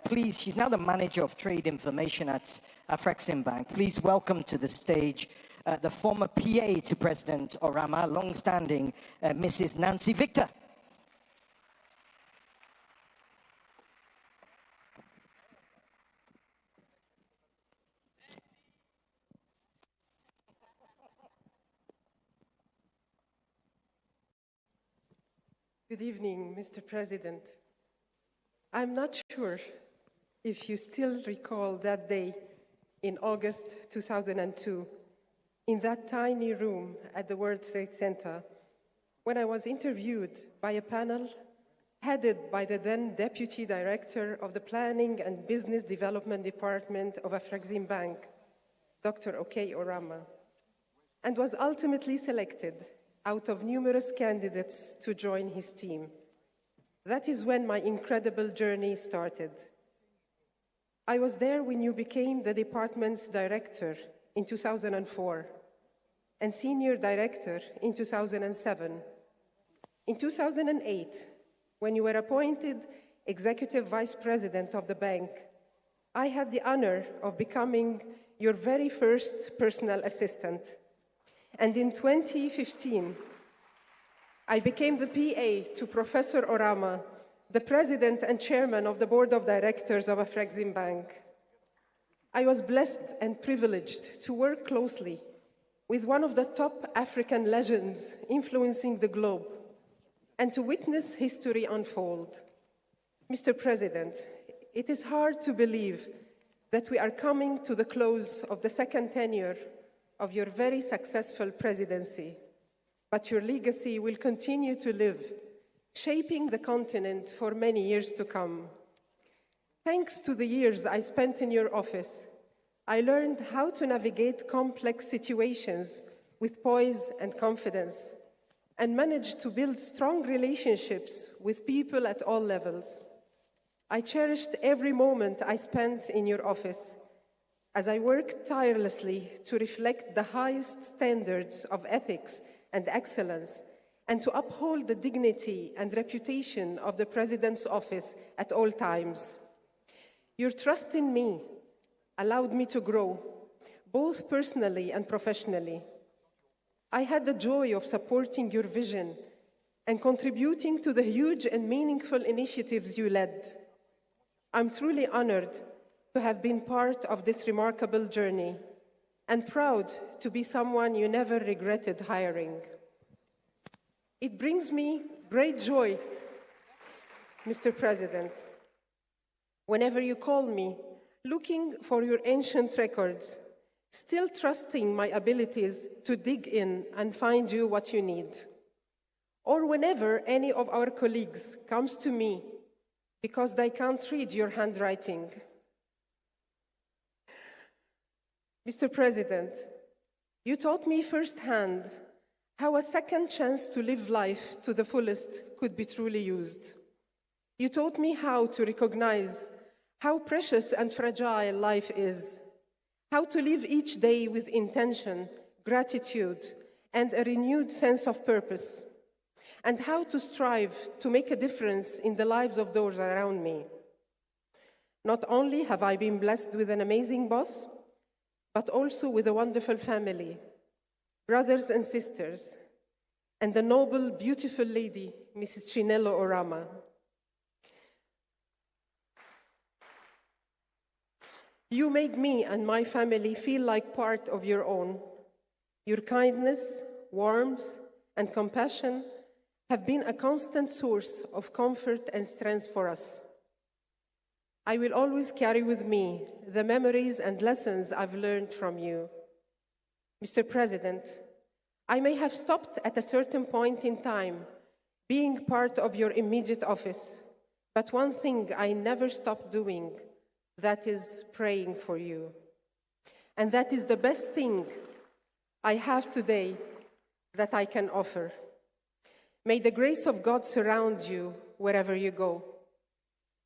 Please, she's now the manager of trade information at Afrexim Bank. Please welcome to the stage the former PA to President Oramah, long-standing Mrs. Nancy Victor. Good evening, Mr. President. I'm not sure if you still recall that day in August 2002 in that tiny room at the World Trade Center when I was interviewed by a panel headed by the then Deputy Director of the Planning and Business Development Department of Afrexim Bank, Dr. Oramah, and was ultimately selected out of numerous candidates to join his team. That is when my incredible journey started. I was there when you became the department's director in 2004 and senior director in 2007. In 2008, when you were appointed executive vice president of the bank, I had the honor of becoming your very first personal assistant. And in 2015, I became the PA to Professor Oramah, the president and chairman of the board of directors of Afrexim Bank. I was blessed and privileged to work closely with one of the top African legends influencing the globe and to witness history unfold. Mr. President, it is hard to believe that we are coming to the close of the second tenure of your very successful presidency, but your legacy will continue to live, shaping the continent for many years to come. Thanks to the years I spent in your office, I learned how to navigate complex situations with poise and confidence, and managed to build strong relationships with people at all levels. I cherished every moment I spent in your office as I worked tirelessly to reflect the highest standards of ethics and excellence and to uphold the dignity and reputation of the President's office at all times. Your trust in me allowed me to grow, both personally and professionally. I had the joy of supporting your vision and contributing to the huge and meaningful initiatives you led. I'm truly honored to have been part of this remarkable journey and proud to be someone you never regretted hiring. It brings me great joy, Mr. President, whenever you call me, looking for your ancient records, still trusting my abilities to dig in and find you what you need. Or whenever any of our colleagues comes to me because they can't read your handwriting. Mr. President, you taught me firsthand how a second chance to live life to the fullest could be truly used. You taught me how to recognize how precious and fragile life is, how to live each day with intention, gratitude, and a renewed sense of purpose, and how to strive to make a difference in the lives of those around me. Not only have I been blessed with an amazing boss, but also with a wonderful family, brothers and sisters, and the noble, beautiful lady, Mrs. Chinelo Oramah. You made me and my family feel like part of your own. Your kindness, warmth, and compassion have been a constant source of comfort and strength for us. I will always carry with me the memories and lessons I've learned from you. Mr. President, I may have stopped at a certain point in time being part of your immediate office, but one thing I never stopped doing, that is praying for you. And that is the best thing I have today that I can offer. May the grace of God surround you wherever you go.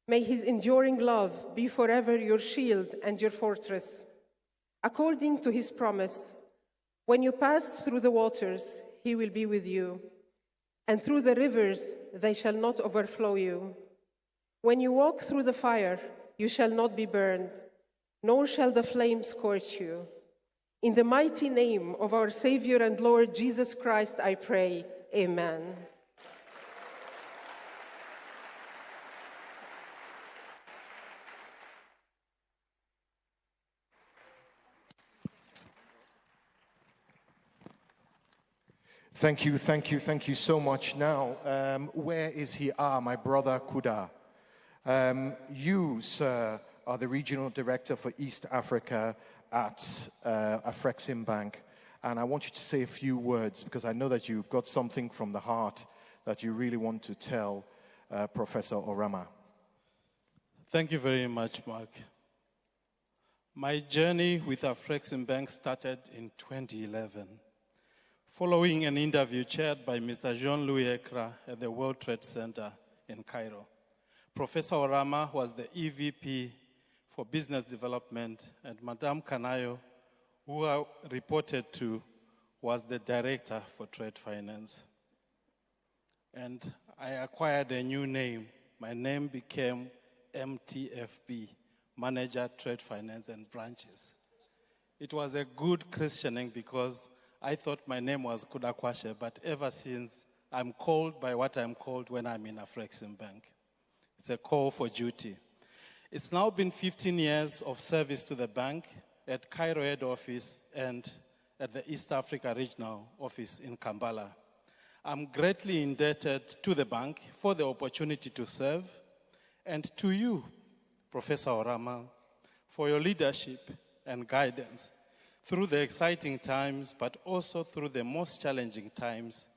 May his enduring love be forever your shield and your fortress. According to his promise, when you pass through the waters, he will be with you, and through the rivers, they shall not overflow you. When you walk through the fire, you shall not be burned, nor shall the flames scorch you. In the mighty name of our Savior and Lord Jesus Christ, I pray. Amen. Thank you so much. Now, where is he? My brother Kuda. You, sir, are the Regional Director for East Africa at Afrexim Bank. and I want you to say a few words because I know that you've got something from the heart that you really want to tell Professor Oramah. Thank you very much, Mark. My journey with Afreximbank started in 2011, following an interview chaired by Mr. Jean-Louis Ekra at the World Trade Center in Cairo. Professor Oramah was the EVP for Business Development, and Madame Kanayo, who I reported to, was the Director for Trade Finance. And I acquired a new name. My name became MTFB, Manager Trade Finance and Branches. It was a good christening because I thought my name was Kudakwashe, but ever since, I'm called by what I'm called when I'm in Afreximbank. It's a call for duty. It's now been 15 years of service to the bank at Cairo head office and at the East Africa regional office in Kampala. I'm greatly indebted to the bank for the opportunity to serve, and to you, Professor Oramah, for your leadership and guidance through the exciting times, but also through the most challenging times.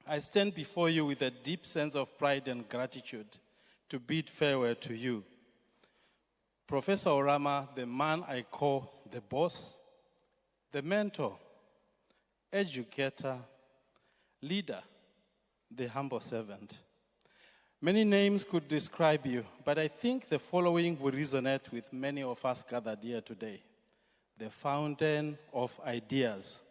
I stand before you with a deep sense of pride and gratitude to bid farewell to you. Professor Oramah, the man I call the boss, the mentor, educator, leader, the humble servant. Many names could describe you, but I think the following will resonate with many of us gathered here today. The fountain of ideas.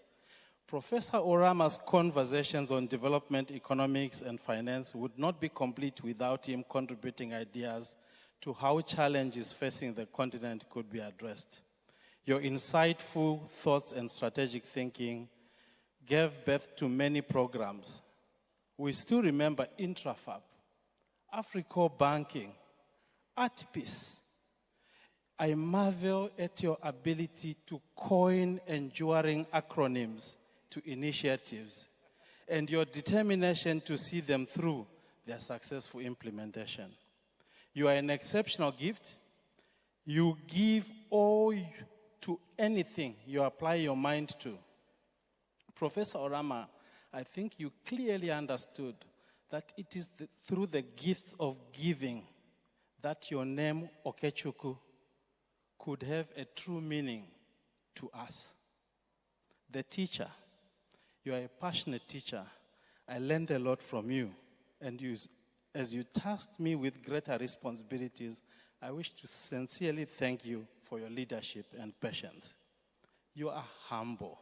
Professor Oramah's conversations on development, economics, and finance would not be complete without him contributing ideas to how challenges facing the continent could be addressed. Your insightful thoughts and strategic thinking gave birth to many programs. We still remember Intrafab, Africa Banking, ArtPeace. I marvel at your ability to coin enduring acronyms to initiatives and your determination to see them through their successful implementation. You are an exceptional gift. You give all to anything you apply your mind to. Professor Oramah, I think you clearly understood that it is through the gifts of giving that your name, Okechukwu, could have a true meaning to us. The teacher, you are a passionate teacher. I learned a lot from you, and as you tasked me with greater responsibilities, I wish to sincerely thank you for your leadership and patience. You are humble.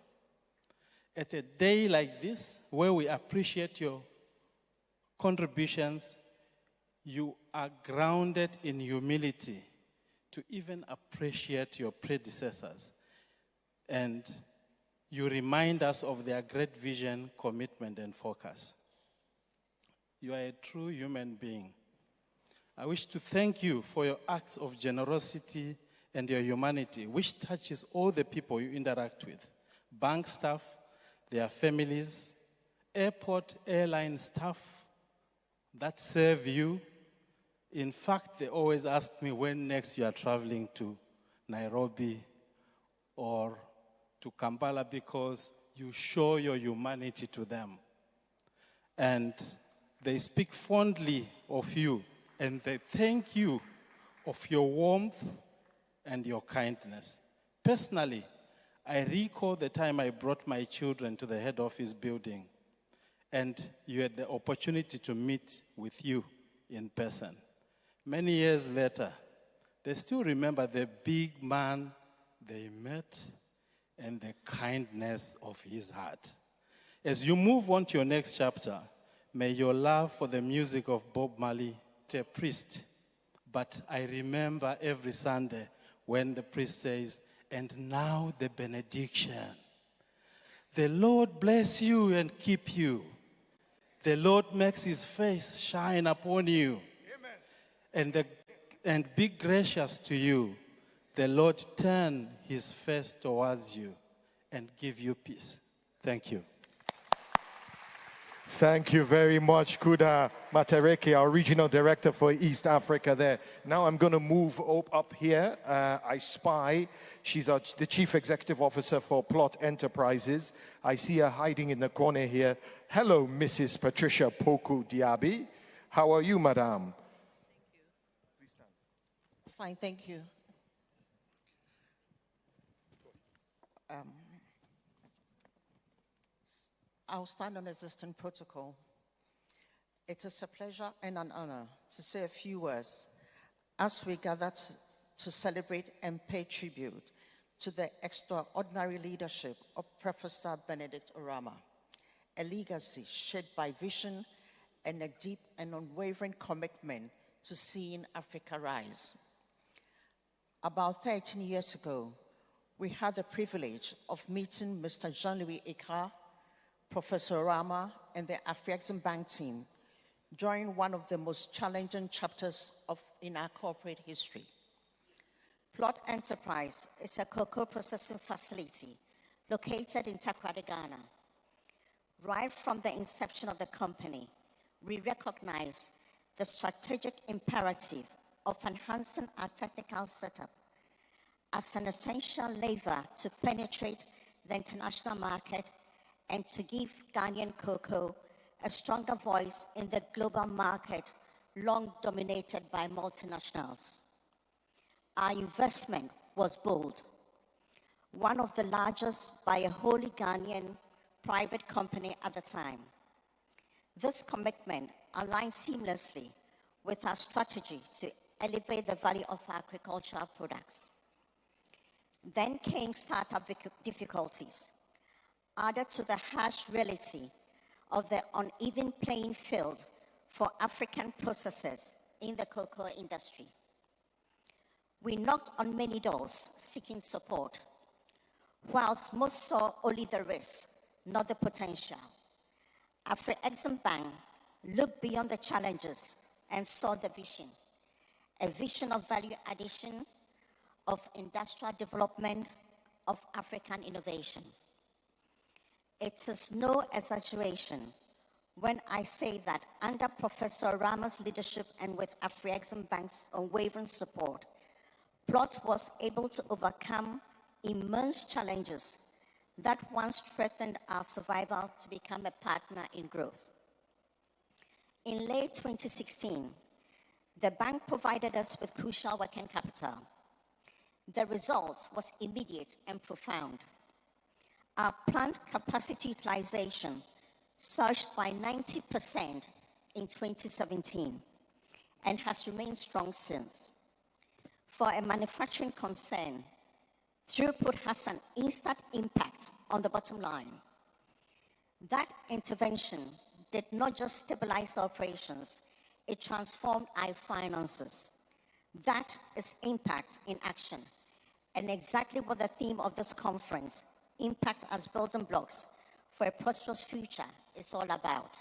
At a day like this, where we appreciate your contributions, you are grounded in humility to even appreciate your predecessors. And you remind us of their great vision, commitment, and focus. You are a true human being. I wish to thank you for your acts of generosity and your humanity, which touches all the people you interact with, bank staff, their families, airport, airline staff that serve you. In fact, they always ask me when next you are traveling to Nairobi or to Kampala because you show your humanity to them. And they speak fondly of you, and they thank you of your warmth and your kindness. Personally, I recall the time I brought my children to the head office building, and you had the opportunity to meet with you in person. Many years later, they still remember the big man they met and the kindness of his heart. As you move on to your next chapter, may your love for the music of Bob Marley take priest. But I remember every Sunday when the priest says, and now the benediction. The Lord bless you and keep you. The Lord makes his face shine upon you. Amen. And be gracious to you. The Lord turn his face towards you and give you peace. Thank you. Thank you very much, Kuda Matereke, our Regional Director for East Africa there. Now I'm going to move up here. I spy. She's the Chief Executive Officer for Plot Enterprises. I see her hiding in the corner here. Hello, Mrs. Patricia Poku Diaby. How are you, madam? Fine, thank you. I'll stand on existing protocol. It is a pleasure and an honor to say a few words as we gather to celebrate and pay tribute to the extraordinary leadership of Professor Benedict Oramah, a legacy shaped by vision and a deep and unwavering commitment to seeing Africa rise. About 13 years ago, we had the privilege of meeting Mr. Jean-Louis Ekra, Professor Oramah, and the Afrexim Bank team during one of the most challenging chapters in our corporate history. Plot Enterprise is a cocoa processing facility located in Takoradi, Ghana. Right from the inception of the company, we recognize the strategic imperative of enhancing our technical setup as an essential lever to penetrate the international market and to give Ghanaian cocoa a stronger voice in the global market long dominated by multinationals. Our investment was bold, one of the largest by a wholly Ghanaian private company at the time. This commitment aligns seamlessly with our strategy to elevate the value of our agricultural products. Then came startup difficulties, added to the harsh reality of the uneven playing field for African processors in the cocoa industry. We knocked on many doors seeking support, whilst most saw only the risk, not the potential. Afrexim Bank looked beyond the challenges and saw the vision, a vision of value addition, of industrial development, of African innovation. It is no exaggeration when I say that under Professor Oramah's leadership and with Afrexim Bank's unwavering support, Plot was able to overcome immense challenges that once threatened our survival to become a partner in growth. In late 2016, the bank provided us with crucial working capital. The result was immediate and profound. Our plant capacity utilization surged by 90% in 2017 and has remained strong since. For a manufacturing concern, throughput has an instant impact on the bottom line. That intervention did not just stabilize operations, it transformed our finances. That is impact in action, and exactly what the theme of this conference, Impact as Building Blocks for a Prosperous Future, is all about.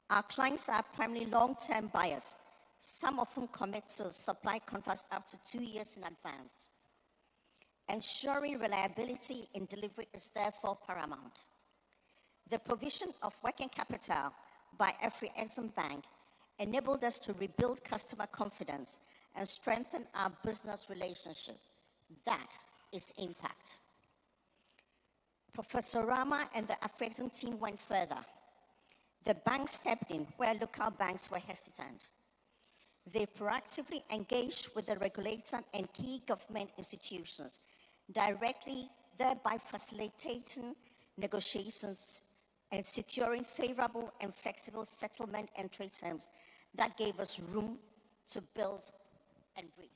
Our clients are primarily long-term buyers, some of whom commit to supply contracts up to 2 years in advance. Ensuring reliability in delivery is therefore paramount. The provision of working capital by Afrexim Bank enabled us to rebuild customer confidence and strengthen our business relationship. That is impact. Professor Oramah and the Afrexim team went further. The bank stepped in where local banks were hesitant. They proactively engaged with the regulator and key government institutions directly, thereby facilitating negotiations and securing favorable and flexible settlement and trade terms that gave us room to build and breathe.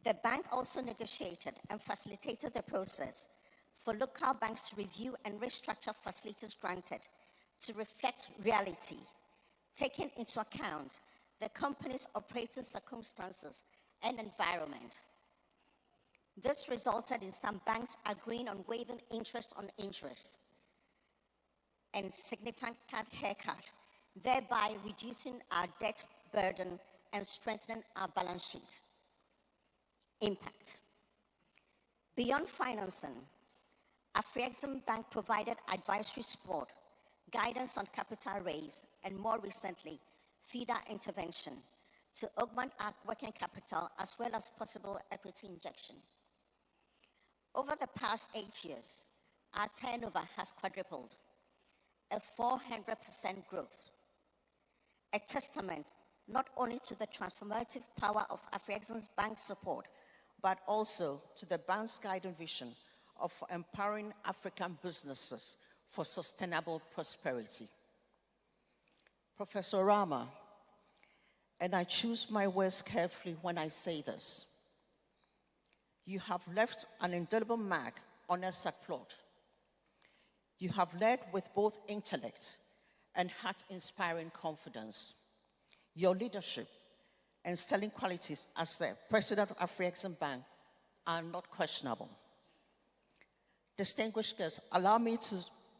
The bank also negotiated and facilitated the process for local banks to review and restructure facilities granted to reflect reality, taking into account the company's operating circumstances and environment. This resulted in some banks agreeing on waiving interest on interest and significant haircut, thereby reducing our debt burden and strengthening our balance sheet. Impact. Beyond financing, Afrexim Bank provided advisory support, guidance on capital raise, and more recently, feeder intervention to augment our working capital as well as possible equity injection. Over the past 8 years, our turnover has quadrupled, a 400% growth, a testament not only to the transformative power of Afrexim's bank support, but also to the bank's guiding vision of empowering African businesses for sustainable prosperity. Professor Oramah, and I choose my words carefully when I say this, you have left an indelible mark on us at Plot. You have led with both intellect and heart-inspiring confidence. Your leadership and sterling qualities as the president of Afrexim Bank are not questionable. Distinguished guests, allow me to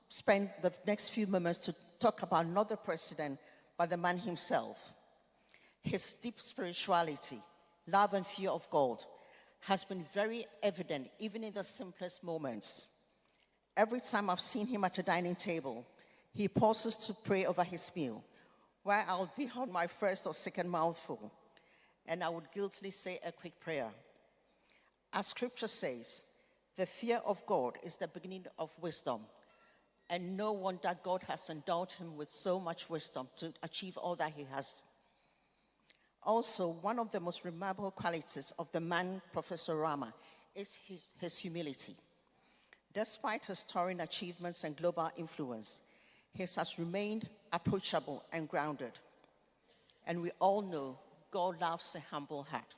spend the next few moments to talk about another president by the man himself. His deep spirituality, love and fear of God has been very evident even in the simplest moments. Every time I've seen him at a dining table, he pauses to pray over his meal, where I'll be on my first or second mouthful, and I would guiltily say a quick prayer. As scripture says, the fear of God is the beginning of wisdom, and no wonder God has endowed him with so much wisdom to achieve all that he has. Also, one of the most remarkable qualities of the man, Professor Oramah, is his humility. Despite his towering achievements and global influence, he has remained approachable and grounded. And we all know God loves a humble heart.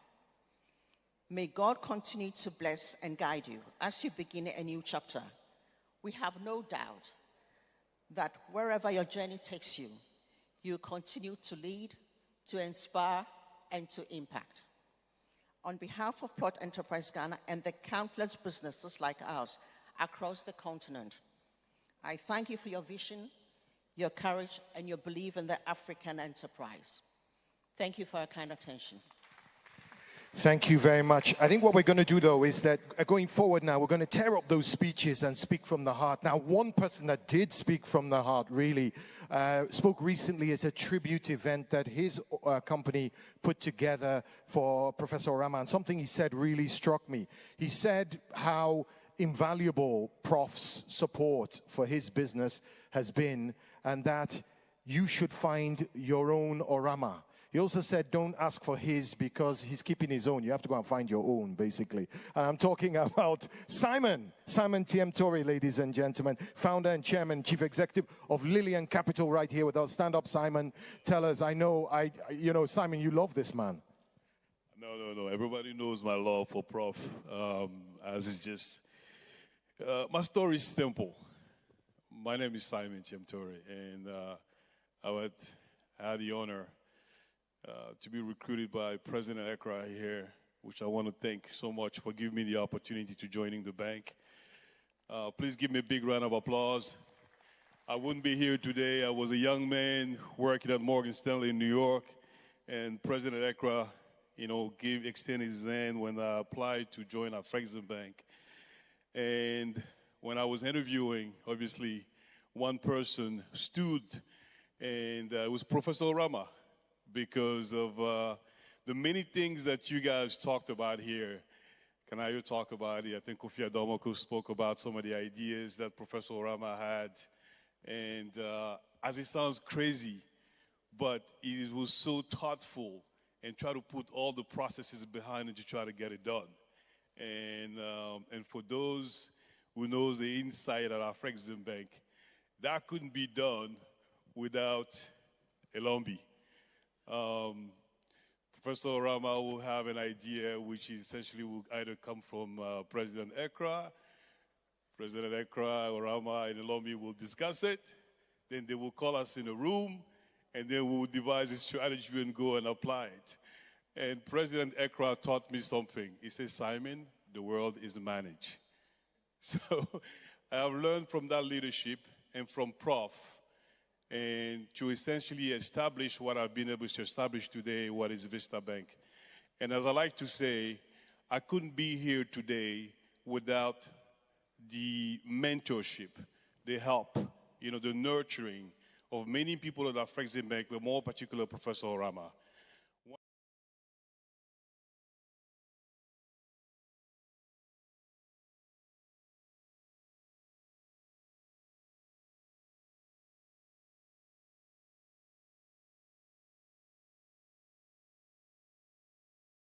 May God continue to bless and guide you as you begin a new chapter. We have no doubt that wherever your journey takes you, you continue to lead, to inspire, and to impact. On behalf of Plot Enterprise Ghana and the countless businesses like ours across the continent, I thank you for your vision, your courage, and your belief in the African enterprise. Thank you for your kind attention. Thank you very much. I think what we're going to do, though, is that going forward now, we're going to tear up those speeches and speak from the heart. Now, one person that did speak from the heart, really, spoke recently at a tribute event that his company put together for Professor Oramah, and something he said really struck me. He said how invaluable Prof's support for his business has been, and that you should find your own Oramah. He also said, don't ask for his because he's keeping his own. You have to go and find your own, basically. And I'm talking about Simon T.M. Torrey, ladies and gentlemen, founder and chairman, chief executive of Lillian Capital right here with us. Stand up, Simon. Tell us, Simon, you love this man. No. Everybody knows my love for Prof. As it's just, my story is simple. My name is Simon T.M. Torrey, and I had the honor to be recruited by President Ekra here, which I want to thank so much for giving me the opportunity to joining the bank. Please give me a big round of applause. I wouldn't be here today. I was a young man working at Morgan Stanley in New York, and President Ekra, extended his hand when I applied to join Afrexim Bank. And when I was interviewing, obviously, one person stood, and it was Professor Oramah, because of the many things that you guys talked about here. Can I talk about it? I think Kofi Adomoko spoke about some of the ideas that Professor Oramah had. And as it sounds crazy, but it was so thoughtful and try to put all the processes behind it to try to get it done. And for those who knows the inside at Afrexim Bank, that couldn't be done without Elombi. Professor Oramah will have an idea which essentially will either come from President Ekra. President Ekra, Oramah, and Elombi will discuss it. Then they will call us in a room, and then we will devise a strategy and go and apply it. And President Ekra taught me something. He said, Simon, the world is managed. So I have learned from that leadership and from Prof, and to essentially establish what I've been able to establish today, what is Vista Bank. And as I like to say, I couldn't be here today without the mentorship, the help, the nurturing of many people at Afrexim Bank, but more particular Professor Oramah.